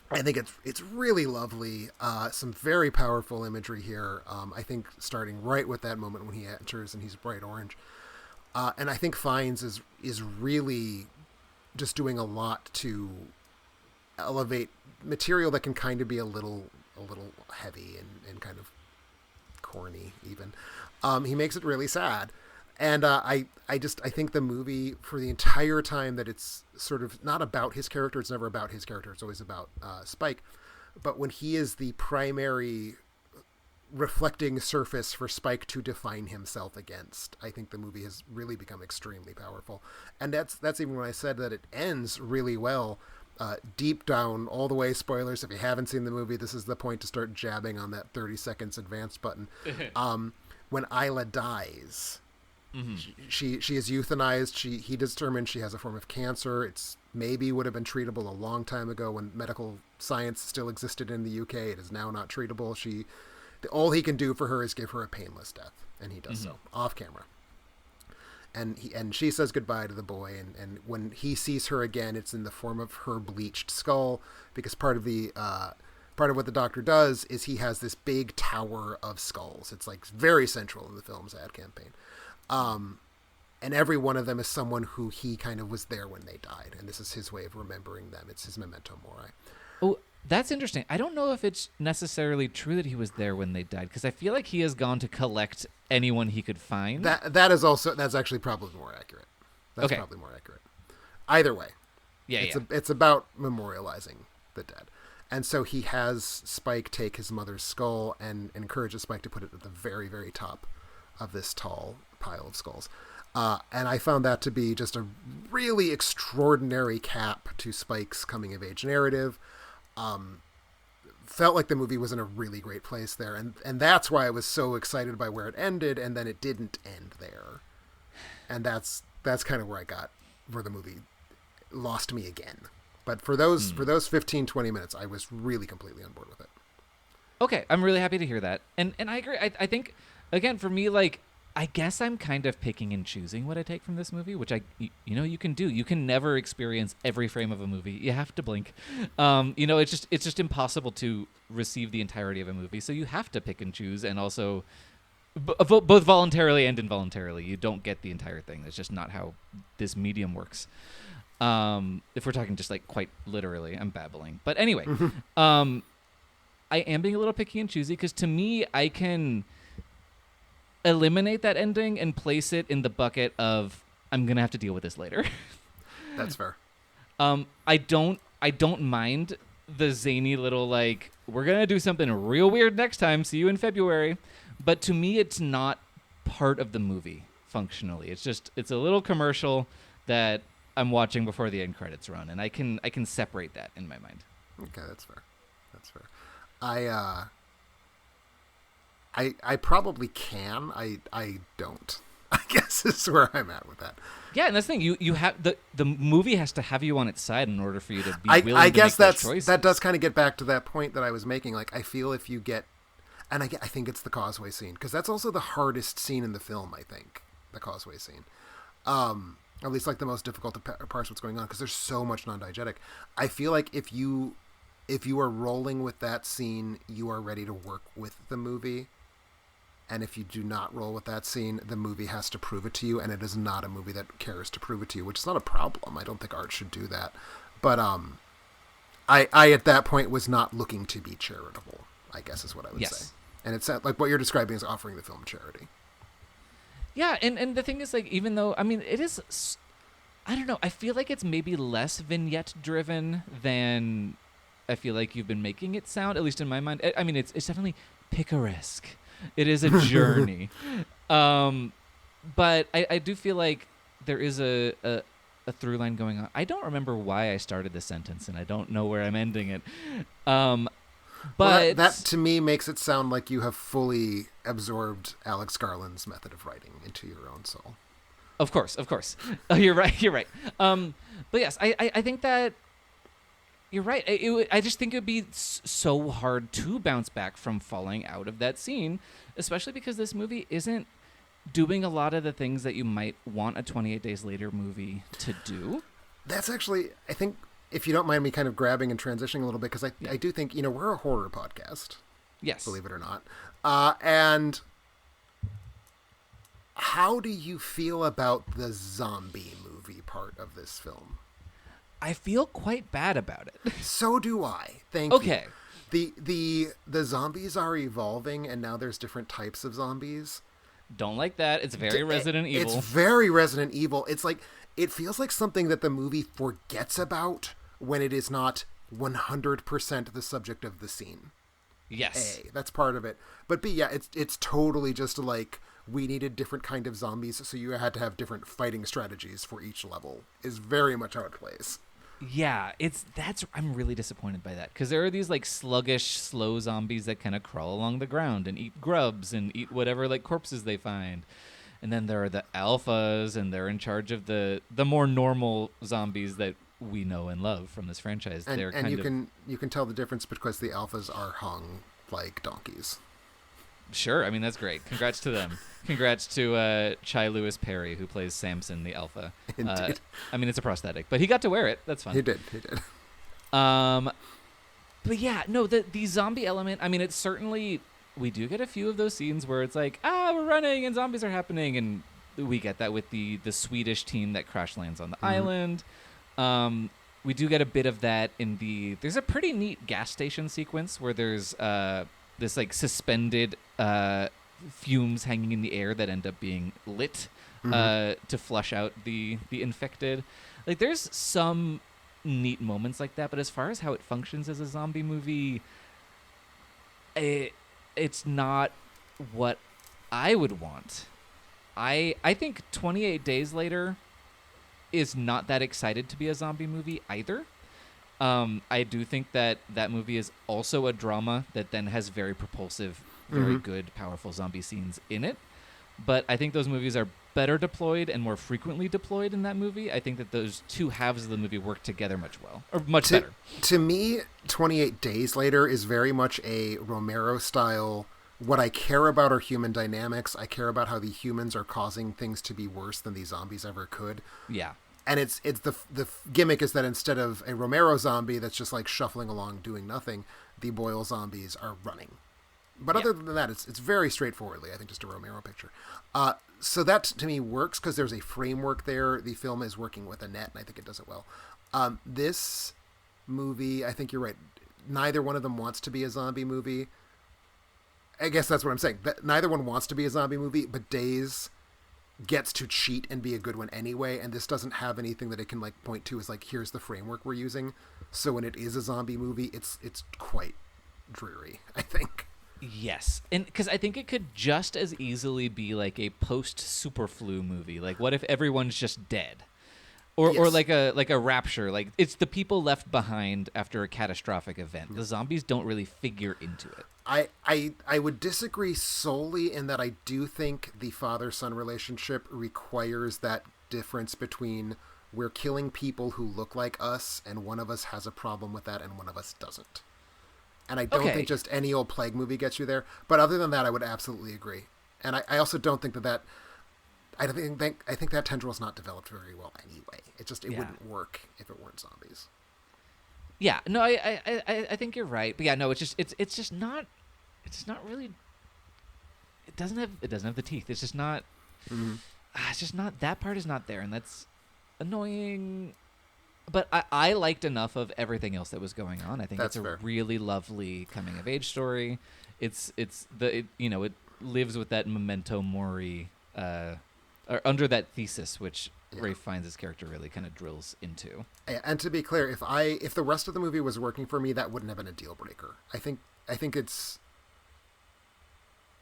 I think it's really lovely. Some very powerful imagery here. I think starting right with that moment when he enters and he's bright orange. And I think Fiennes is really just doing a lot to elevate material that can kind of be a little heavy and kind of corny even. He makes it really sad. And I think the movie, for the entire time that it's sort of not about his character, it's never about his character, it's always about Spike. But when he is the primary reflecting surface for Spike to define himself against, I think the movie has really become extremely powerful. And that's even when I said that it ends really well. Deep down, all the way, spoilers, if you haven't seen the movie, this is the point to start jabbing on that 30 seconds advance button. When Isla dies, mm-hmm. she is euthanized. He determined she has a form of cancer. It's maybe would have been treatable a long time ago when medical science still existed in the UK. It is now not treatable. All he can do for her is give her a painless death, and he does mm-hmm. so off camera. And she says goodbye to the boy, and when he sees her again, it's in the form of her bleached skull, because part of what the doctor does is he has this big tower of skulls. It's like very central in the film's ad campaign. And every one of them is someone who he kind of was there when they died, and this is his way of remembering them. It's his memento mori. Oh, that's interesting. I don't know if it's necessarily true that he was there when they died, because I feel like he has gone to collect anyone he could find. That's actually probably more accurate. That's okay. Probably more accurate. Either way. It's about memorializing the dead. And so he has Spike take his mother's skull and encourages Spike to put it at the very, very top of this tall pile of skulls. And I found that to be just a really extraordinary cap to Spike's coming-of-age narrative. Felt like the movie was in a really great place there, and that's why I was so excited by where it ended, and then it didn't end there, and that's kind of where the movie lost me again. But for those 15-20 minutes, I was really completely on board with it. Okay, I'm really happy to hear that, and I agree. I think, again, for me, like, I guess I'm kind of picking and choosing what I take from this movie, which you can do. You can never experience every frame of a movie. You have to blink. It's just impossible to receive the entirety of a movie. So you have to pick and choose, and also both voluntarily and involuntarily. You don't get the entire thing. That's just not how this medium works. If we're talking just like quite literally, I'm babbling. But anyway, I am being a little picky and choosy because to me, I can eliminate that ending and place it in the bucket of I'm gonna have to deal with this later. That's fair. I don't mind the zany little like we're gonna do something real weird next time. See you in February. But to me, it's not part of the movie functionally. It's a little commercial that I'm watching before the end credits run, and I can separate that in my mind. Okay, that's fair. I probably can. I don't. I guess is where I'm at with that. Yeah, and that's the thing. You have the movie has to have you on its side in order for you to be willing I to guess make those choices. That does kind of get back to that point that I was making. Like, I feel if you get, and I think it's the causeway scene, because that's also the hardest scene in the film. I think the causeway scene, at least like the most difficult to parse what's going on, because there's so much non-diegetic. I feel like if you are rolling with that scene, you are ready to work with the movie. And if you do not roll with that scene, the movie has to prove it to you, and it is not a movie that cares to prove it to you, which is not a problem. I don't think art should do that. But I at that point was not looking to be charitable, I guess is what I would say. And it's like what you're describing is offering the film charity. Yeah, and the thing is, like, even though, I mean, it is, I don't know, I feel like it's maybe less vignette-driven than I feel like you've been making it sound, at least in my mind. I mean, it's definitely picaresque. It is a journey. But I do feel like there is a through line going on. I don't remember why I started this sentence, and I don't know where I'm ending it. But that to me makes it sound like you have fully absorbed Alex Garland's method of writing into your own soul. Of course. Oh, you're right. But yes, I think that you're right. I just think it would be so hard to bounce back from falling out of that scene, especially because this movie isn't doing a lot of the things that you might want a 28 Days Later movie to do. That's actually, I think, if you don't mind me kind of grabbing and transitioning a little bit, because I do think, we're a horror podcast. Yes. Believe it or not. And how do you feel about the zombie movie part of this film? I feel quite bad about it. So do I. Thank you. Okay. The zombies are evolving, and now there's different types of zombies. Don't like that. It's very Resident Evil. It's very Resident Evil. It's like, it feels like something that the movie forgets about when it is not 100% the subject of the scene. Yes. A, that's part of it. But B, yeah, it's totally just like, we needed different kind of zombies, so you had to have different fighting strategies for each level, is very much how it plays. Yeah, I'm really disappointed by that, because there are these like sluggish, slow zombies that kind of crawl along the ground and eat grubs and eat whatever like corpses they find. And then there are the alphas, and they're in charge of the more normal zombies that we know and love from this franchise. And you can tell the difference because the alphas are hung like donkeys. Sure, I mean that's great. Congrats to them. Congrats to Chai Lewis Perry, who plays Samson the alpha. Indeed. I mean it's a prosthetic, but he got to wear it. That's fun. He did. But yeah, no, the zombie element. I mean, it's certainly, we do get a few of those scenes where it's like, we're running and zombies are happening, and we get that with the Swedish team that crash lands on the island. We do get a bit of that in there's a pretty neat gas station sequence where there's this like suspended fumes hanging in the air that end up being lit to flush out the infected. Like, there's some neat moments like that, but as far as how it functions as a zombie movie, it's not what I would want. I think 28 Days Later is not that excited to be a zombie movie either. I do think that movie is also a drama that then has very propulsive, very good, powerful zombie scenes in it. But I think those movies are better deployed and more frequently deployed in that movie. I think that those two halves of the movie work together much better. To me, 28 Days Later is very much a Romero style. What I care about are human dynamics. I care about how the humans are causing things to be worse than the zombies ever could. Yeah. And it's the gimmick is that instead of a Romero zombie that's just like shuffling along doing nothing, the Boyle zombies are running. But other than that, it's very straightforwardly, I think, just a Romero picture. So that, to me, works because there's a framework there. The film is working with a net, and I think it does it well. This movie, I think you're right. Neither one of them wants to be a zombie movie. I guess that's what I'm saying. Neither one wants to be a zombie movie, but Days gets to cheat and be a good one anyway, and this doesn't have anything that it can like point to as like, here's the framework we're using. So when it is a zombie movie, it's quite dreary, I think. Yes, and because I think it could just as easily be like a post-Superflu movie. Like, what if everyone's just dead? Or like a Rapture. Like, it's the people left behind after a catastrophic event. The zombies don't really figure into it. I would disagree solely in that I do think the father-son relationship requires that difference between we're killing people who look like us, and one of us has a problem with that and one of us doesn't. And I don't think just any old plague movie gets you there. But other than that, I would absolutely agree. And I also don't think I think that tendril is not developed very well anyway. It wouldn't work if it weren't zombies. Yeah, no, I think you're right. But yeah, no, it's just not really. It doesn't have the teeth. It's just not. It's just not, that part is not there, and that's annoying. But I liked enough of everything else that was going on. I think it's a really lovely coming of age story. It lives with that memento mori, or under that thesis, which Rafe Fiennes' character really kind of drills into. And to be clear, if the rest of the movie was working for me, that wouldn't have been a deal breaker. I think it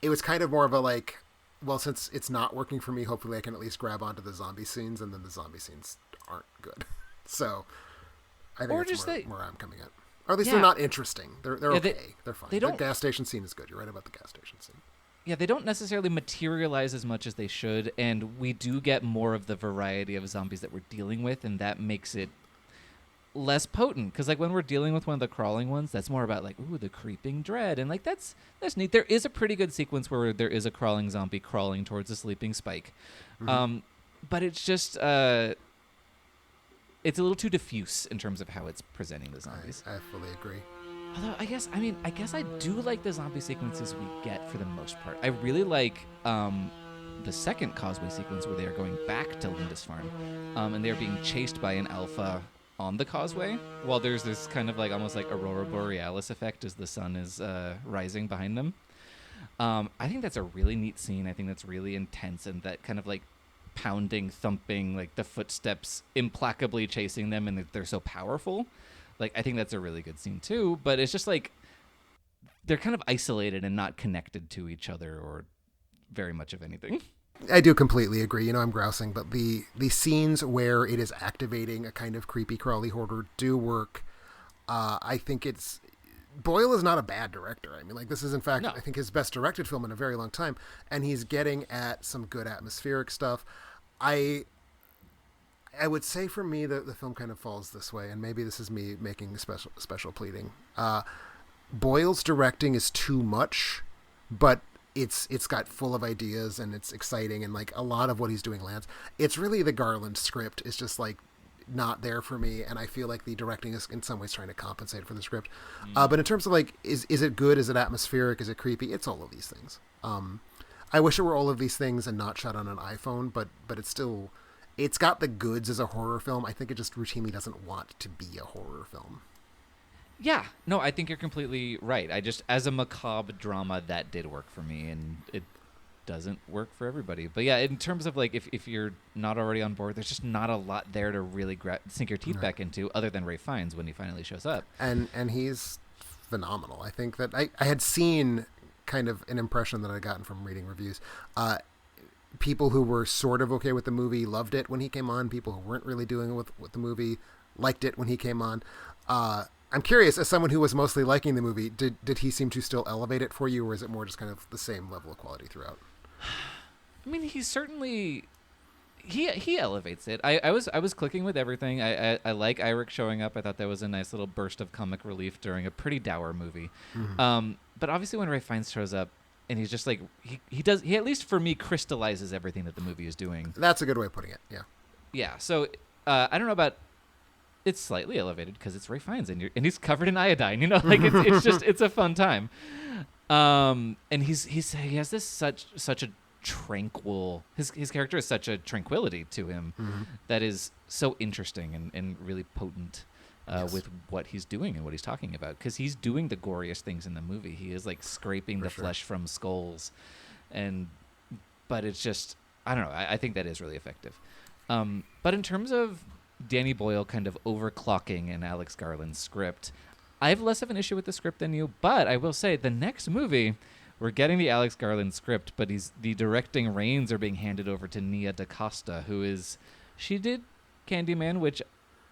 was kind of more of a like, well, since it's not working for me, hopefully I can at least grab onto the zombie scenes, and then the zombie scenes aren't good. So I think that's where I'm coming at. Or at least they're not interesting. They're okay. They're fine. The gas station scene is good. You're right about the gas station scene. Yeah, they don't necessarily materialize as much as they should, and we do get more of the variety of zombies that we're dealing with, and that makes it less potent. Because like when we're dealing with one of the crawling ones, that's more about like, ooh, the creeping dread, and like that's neat. There is a pretty good sequence where there is a crawling zombie crawling towards a sleeping Spike, but it's just it's a little too diffuse in terms of how it's presenting the zombies. I fully agree. Although I guess I do like the zombie sequences we get for the most part. I really like the second Causeway sequence where they are going back to Lindisfarne, and they're being chased by an alpha on the causeway while there's this kind of like almost like Aurora Borealis effect as the sun is rising behind them. I think that's a really neat scene. I think that's really intense, and that kind of like pounding, thumping, like the footsteps implacably chasing them, and they're so powerful. Like, I think that's a really good scene too, but it's just like they're kind of isolated and not connected to each other or very much of anything. I do completely agree. I'm grousing, but the scenes where it is activating a kind of creepy crawly hoarder do work. I think Boyle is not a bad director. I mean, like, this is in fact, I think his best directed film in a very long time, and he's getting at some good atmospheric stuff. I would say for me that the film kind of falls this way, and maybe this is me making special pleading. Boyle's directing is too much, but it's got full of ideas and it's exciting, and like a lot of what he's doing lands. It's really the Garland script is just like not there for me, and I feel like the directing is in some ways trying to compensate for the script. But in terms of like, is it good? Is it atmospheric? Is it creepy? It's all of these things. I wish it were all of these things and not shot on an iPhone, but it's still. It's got the goods as a horror film. I think it just routinely doesn't want to be a horror film. Yeah. No, I think you're completely right. As a macabre drama, that did work for me, and it doesn't work for everybody. But yeah, in terms of like, if you're not already on board, there's just not a lot there to really sink your teeth back into, other than Ralph Fiennes when he finally shows up. And he's phenomenal. I think that I had seen kind of an impression that I'd gotten from reading reviews. People who were sort of okay with the movie loved it when he came on. People who weren't really doing it with the movie liked it when he came on. I'm curious, as someone who was mostly liking the movie, did he seem to still elevate it for you, or is it more just kind of the same level of quality throughout? I mean, he certainly he elevates it. I was clicking with everything. I like Eirik showing up. I thought that was a nice little burst of comic relief during a pretty dour movie. But obviously when Ralph Fiennes shows up, and he's just like, he at least for me crystallizes everything that the movie is doing. That's a good way of putting it, yeah. Yeah, so I don't know about, it's slightly elevated because it's Ralph Fiennes and he's covered in iodine, like it's a fun time. And he has this such a tranquil, his character has such a tranquility to him that is so interesting and really potent. With what he's doing and what he's talking about, because he's doing the goriest things in the movie. He is like scraping the flesh from skulls, but it's just, I don't know. I think that is really effective. But in terms of Danny Boyle kind of overclocking in Alex Garland's script, I have less of an issue with the script than you. But I will say the next movie, we're getting the Alex Garland script, but the directing reins are being handed over to Nia DaCosta, she did Candyman, which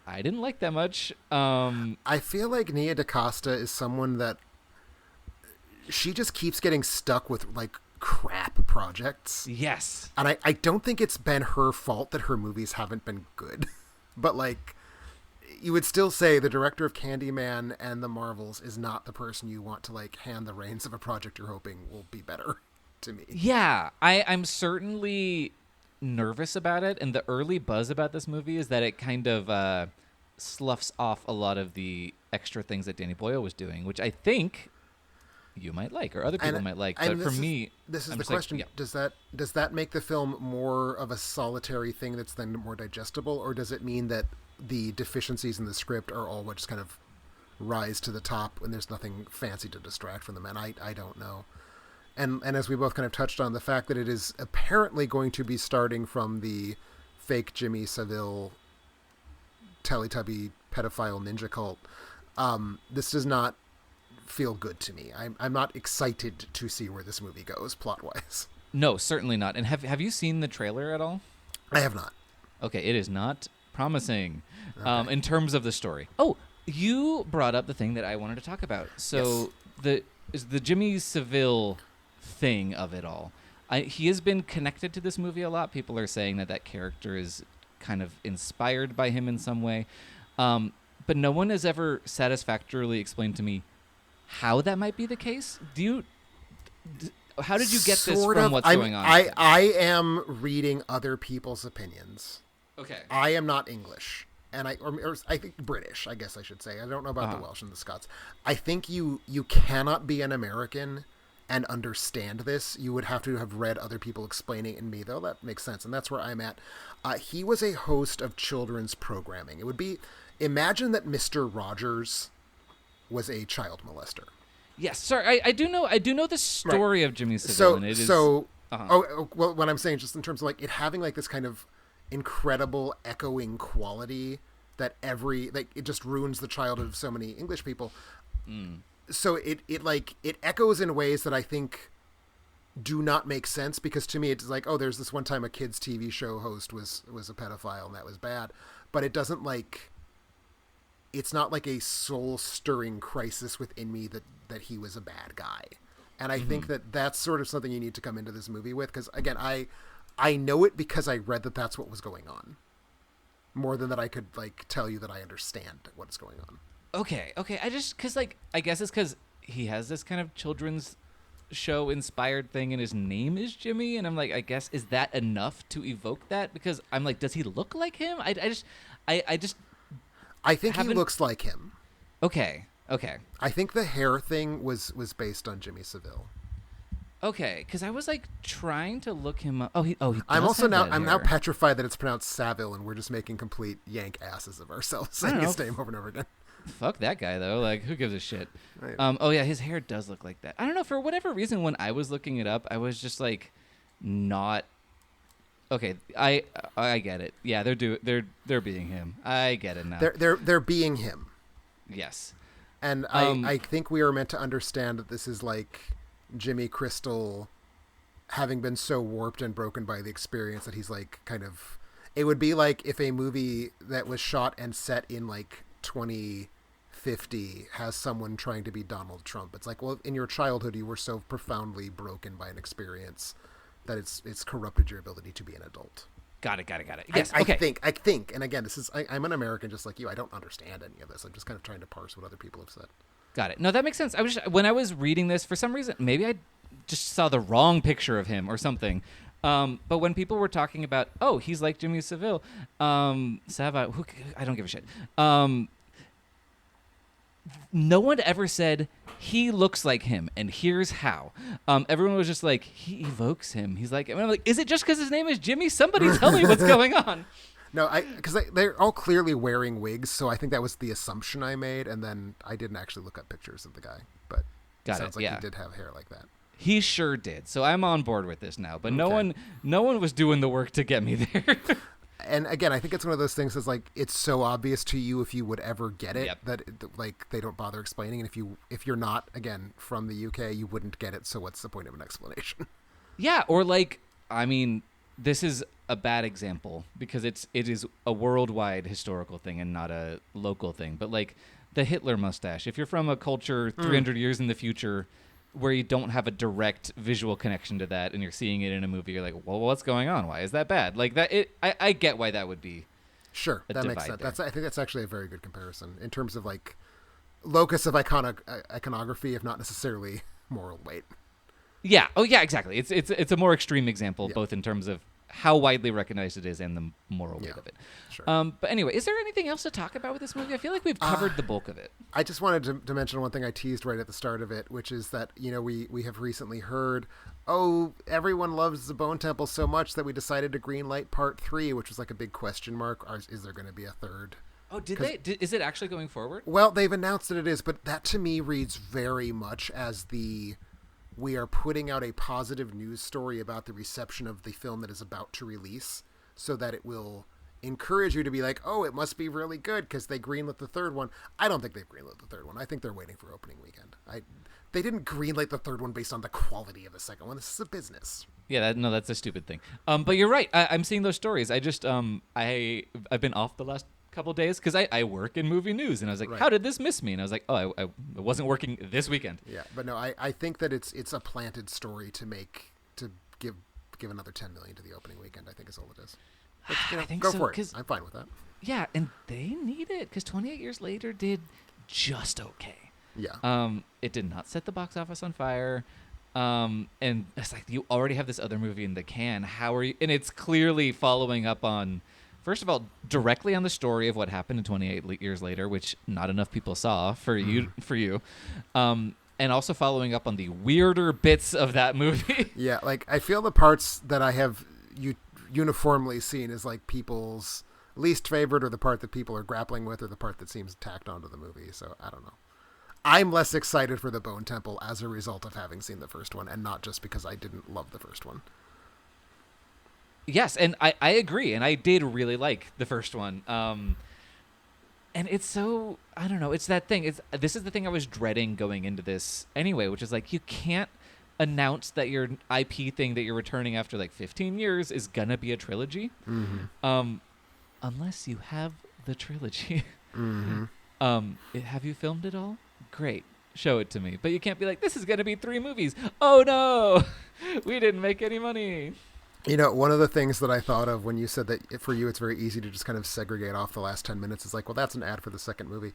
I didn't like that much. I feel like Nia DaCosta is someone that she just keeps getting stuck with like crap projects. Yes. And I don't think it's been her fault that her movies haven't been good. But like, you would still say the director of Candyman and The Marvels is not the person you want to like hand the reins of a project you're hoping will be better to me. Yeah, I'm certainly nervous about it, and the early buzz about this movie is that it kind of sloughs off a lot of the extra things that Danny Boyle was doing, which I think you might like or other people might like, but for me, this is I'm the question. Like, yeah. Does that make the film more of a solitary thing that's then more digestible, or does it mean that the deficiencies in the script are all what just kind of rise to the top and there's nothing fancy to distract from them? And I don't know. And as we both kind of touched on, the fact that it is apparently going to be starting from the fake Jimmy Savile Teletubby pedophile ninja cult, this does not feel good to me. I'm not excited to see where this movie goes plot-wise. No, certainly not. And have you seen the trailer at all? I have not. Okay, it is not promising Okay. in terms of the story. Oh, you brought up the thing that I wanted to talk about. So the Jimmy Savile thing of it all. He has been connected to this movie a lot. People are saying that character is kind of inspired by him in some way. But no one has ever satisfactorily explained to me how that might be the case. How did you get this Sort from of. what's going on? I am reading other people's opinions. Okay. I am not English, and or I think British. I guess I should say. I don't know about the Welsh and the Scots. I think you cannot be an American and understand this. You would have to have read other people explaining it in me, though. That makes sense, and that's where I'm at. He was a host of children's programming. It would be, imagine that Mr. Rogers was a child molester. Yes, sorry. I do know the story of Jimmy Savile. So and it is, well, what I'm saying, just in terms of like it having like this kind of incredible echoing quality that it just ruins the childhood of so many English people. So it echoes in ways that I think do not make sense, because to me it's like, oh, there's this one time a kids TV show host was a pedophile and that was bad, but it doesn't like, it's not like a soul stirring crisis within me that he was a bad guy. And I think that's sort of something you need to come into this movie with, because again, I know it because I read that that's what was going on, more than that I could like tell you that I understand what's going on. Okay. I just I guess it's because he has this kind of children's show inspired thing, and his name is Jimmy, and I'm like, I guess is that enough to evoke that? Because I'm like, does he look like him? I think he looks like him. Okay. I think the hair thing was based on Jimmy Savile. Okay, because I was like trying to look him up. He does I'm also have now that I'm hair. now petrified that it's pronounced Savile, and we're just making complete yank asses of ourselves saying his name over and over again. Fuck that guy though. Like, who gives a shit? Right. Oh yeah, his hair does look like that. I don't know, for whatever reason when I was looking it up, I was just like, not. Okay, I get it. Yeah, they're being him. I get it now. They're being him. Yes. And I think we are meant to understand that this is like Jimmy Crystal having been so warped and broken by the experience that he's like kind of, it would be like if a movie that was shot and set in like 2050 has someone trying to be Donald Trump. It's like, well, in your childhood you were so profoundly broken by an experience that it's corrupted your ability to be an adult. Got it. Yes. Okay. I think, and again, I'm an American just like you. I don't understand any of this. I'm just kind of trying to parse what other people have said. Got it. No, that makes sense. When I was reading this, for some reason, maybe I just saw the wrong picture of him or something. But when people were talking about, oh, he's like Jimmy Savile, I don't give a shit. No one ever said he looks like him, and here's how. Everyone was just like, he evokes him. He's like, and I'm like, is it just because his name is Jimmy? Somebody tell me what's going on. No, because they're all clearly wearing wigs, so I think that was the assumption I made, and then I didn't actually look up pictures of the guy, but it sounds like he did have hair like that. He sure did. So I'm on board with this now, but no one was doing the work to get me there. And again, I think it's one of those things that's like, it's so obvious to you if you would ever get it, Yep. that like they don't bother explaining. And if you're not, again, from the UK, you wouldn't get it. So what's the point of an explanation? Yeah, or like, I mean, this is a bad example because it is a worldwide historical thing and not a local thing. But like the Hitler mustache, if you're from a culture 300 years in the future where you don't have a direct visual connection to that and you're seeing it in a movie, you're like, well, what's going on? Why is that bad? Like that, I get why that would be. Sure, that makes sense. there. I think that's actually a very good comparison in terms of like locus of iconography, if not necessarily moral weight. Yeah. Oh, yeah. Exactly. It's a more extreme example, Yeah. both in terms of how widely recognized it is and the moral weight of it. Sure. But anyway, is there anything else to talk about with this movie? I feel like we've covered the bulk of it. I just wanted to mention one thing I teased right at the start of it, which is that, we have recently heard, oh, everyone loves the Bone Temple so much that we decided to greenlight part 3, which was like a big question mark. Is there going to be a third? Oh, is it actually going forward? Well, they've announced that it is, but that to me reads very much as we are putting out a positive news story about the reception of the film that is about to release so that it will encourage you to be like, oh, it must be really good because they greenlit the third one. I don't think they've greenlit the third one. I think they're waiting for opening weekend. They didn't greenlight the third one based on the quality of the second one. This is a business. Yeah, that's a stupid thing. But you're right. I'm seeing those stories. I just I've been off the last couple of days because I work in movie news, and I was like, how did this miss me? And I was like, oh, I wasn't working this weekend. Yeah, but no, I think that it's a planted story to give another $10 million to the opening weekend. I think is all it is. But, I think go so, for it. I'm fine with that. Yeah, and they need it because 28 Years Later did just okay. Yeah. It did not set the box office on fire. And it's like you already have this other movie in the can. How are you? And it's clearly following up on, first of all, directly on the story of what happened in 28 Years Later, which not enough people saw for you. And also following up on the weirder bits of that movie. Yeah, like I feel the parts that I have uniformly seen as like people's least favorite, or the part that people are grappling with, or the part that seems tacked onto the movie. So I don't know. I'm less excited for the Bone Temple as a result of having seen the first one, and not just because I didn't love the first one. Yes, and I agree, and I did really like the first one. And it's so, I don't know, it's that thing. This is the thing I was dreading going into this anyway, which is like you can't announce that your IP thing that you're returning after like 15 years is gonna be a trilogy, unless you have the trilogy. Have you filmed it all? Great, show it to me. But you can't be like, this is gonna be 3 movies. Oh no, we didn't make any money. You know, one of the things that I thought of when you said that for you it's very easy to just kind of segregate off the last 10 minutes is like, well, that's an ad for the second movie.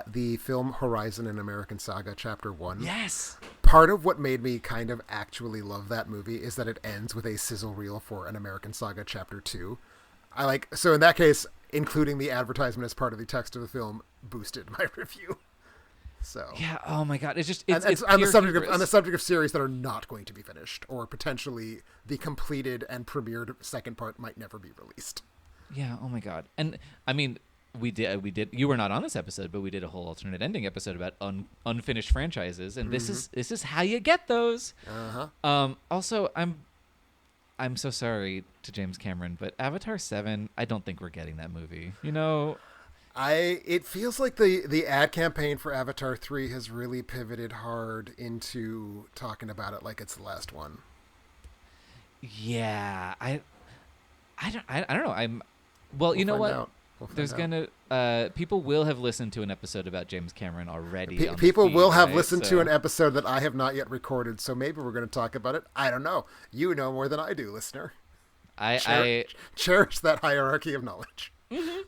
The film Horizon: An American Saga Chapter 1. Yes. Part of what made me kind of actually love that movie is that it ends with a sizzle reel for An American Saga Chapter 2. So in that case, including the advertisement as part of the text of the film boosted my review. So yeah, oh my god, it's on the subject of series that are not going to be finished, or potentially the completed and premiered second part might never be released. Yeah, oh my god. And I mean, we did you were not on this episode, but we did a whole alternate ending episode about unfinished franchises, and this is how you get those. Also, I'm so sorry to James Cameron, but Avatar 7, I don't think we're getting that movie. You know, it feels like the ad campaign for Avatar 3 has really pivoted hard into talking about it like it's the last one. Yeah, I don't know. Well, you know what? There's gonna people will have listened to an episode about James Cameron already. People will have listened to an episode that I have not yet recorded, so maybe we're going to talk about it. I don't know. You know more than I do, listener. I cherish that hierarchy of knowledge. Mm-hmm.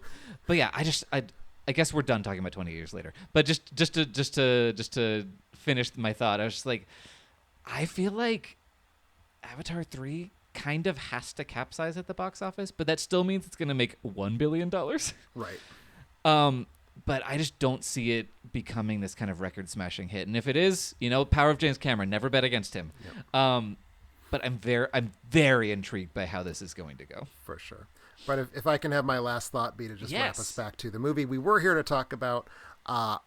But yeah, I guess we're done talking about 20 years later. But just to finish my thought, I was just like, I feel like Avatar 3 kind of has to capsize at the box office, but that still means it's going to make $1 billion. Right. But I just don't see it becoming this kind of record-smashing hit. And if it is, power of James Cameron, never bet against him. Yep. But I'm very intrigued by how this is going to go. For sure. But if I can have my last thought be to just wrap us back to the movie we were here to talk about, I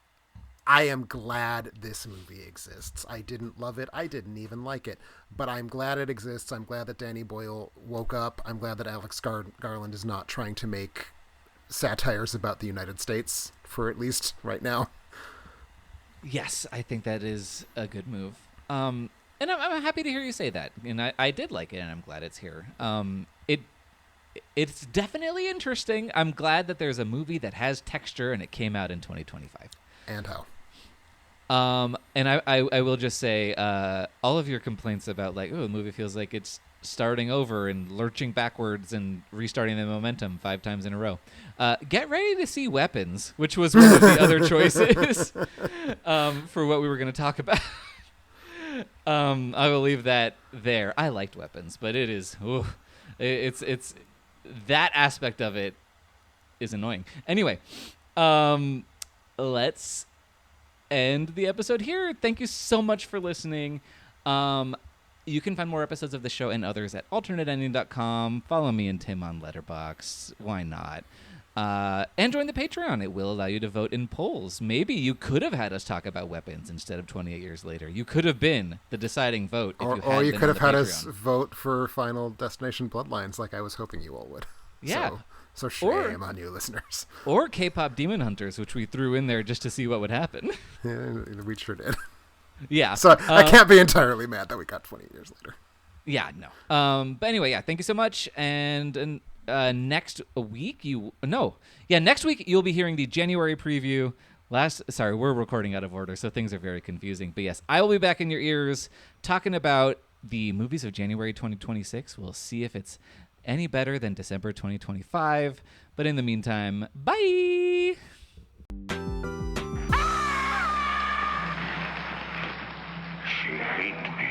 am glad this movie exists. I didn't love it. I didn't even like it. But I'm glad it exists. I'm glad that Danny Boyle woke up. I'm glad that Alex Garland is not trying to make satires about the United States, for at least right now. Yes, I think that is a good move. And I'm happy to hear you say that. And I did like it, and I'm glad it's here. It's definitely interesting. I'm glad that there's a movie that has texture, and it came out in 2025. And how? And I will just say, all of your complaints about like, oh, the movie feels like it's starting over and lurching backwards and restarting the momentum 5 times in a row. Get ready to see Weapons, which was one of the other choices for what we were going to talk about. I will leave that there. I liked Weapons, but it is, it's that aspect of it is annoying. Anyway, let's end the episode here. Thank you so much for listening. You can find more episodes of the show and others at alternateending.com. Follow me and Tim on Letterboxd. Why not? And join the Patreon. It will allow you to vote in polls. Maybe you could have had us talk about Weapons instead of 28 years later. You could have been the deciding vote. Or you could have had us vote for Final Destination Bloodlines like I was hoping you all would. Yeah. So shame on you, listeners. Or K-pop Demon Hunters, which we threw in there just to see what would happen. Yeah, we sure did. Yeah. So I can't be entirely mad that we got 20 years later. Yeah, no. But anyway, yeah, thank you so much. And next week next week you'll be hearing the January preview. We're recording out of order, so things are very confusing. But yes, I will be back in your ears talking about the movies of January 2026. We'll see if it's any better than December 2025. But in the meantime, bye! She hates me.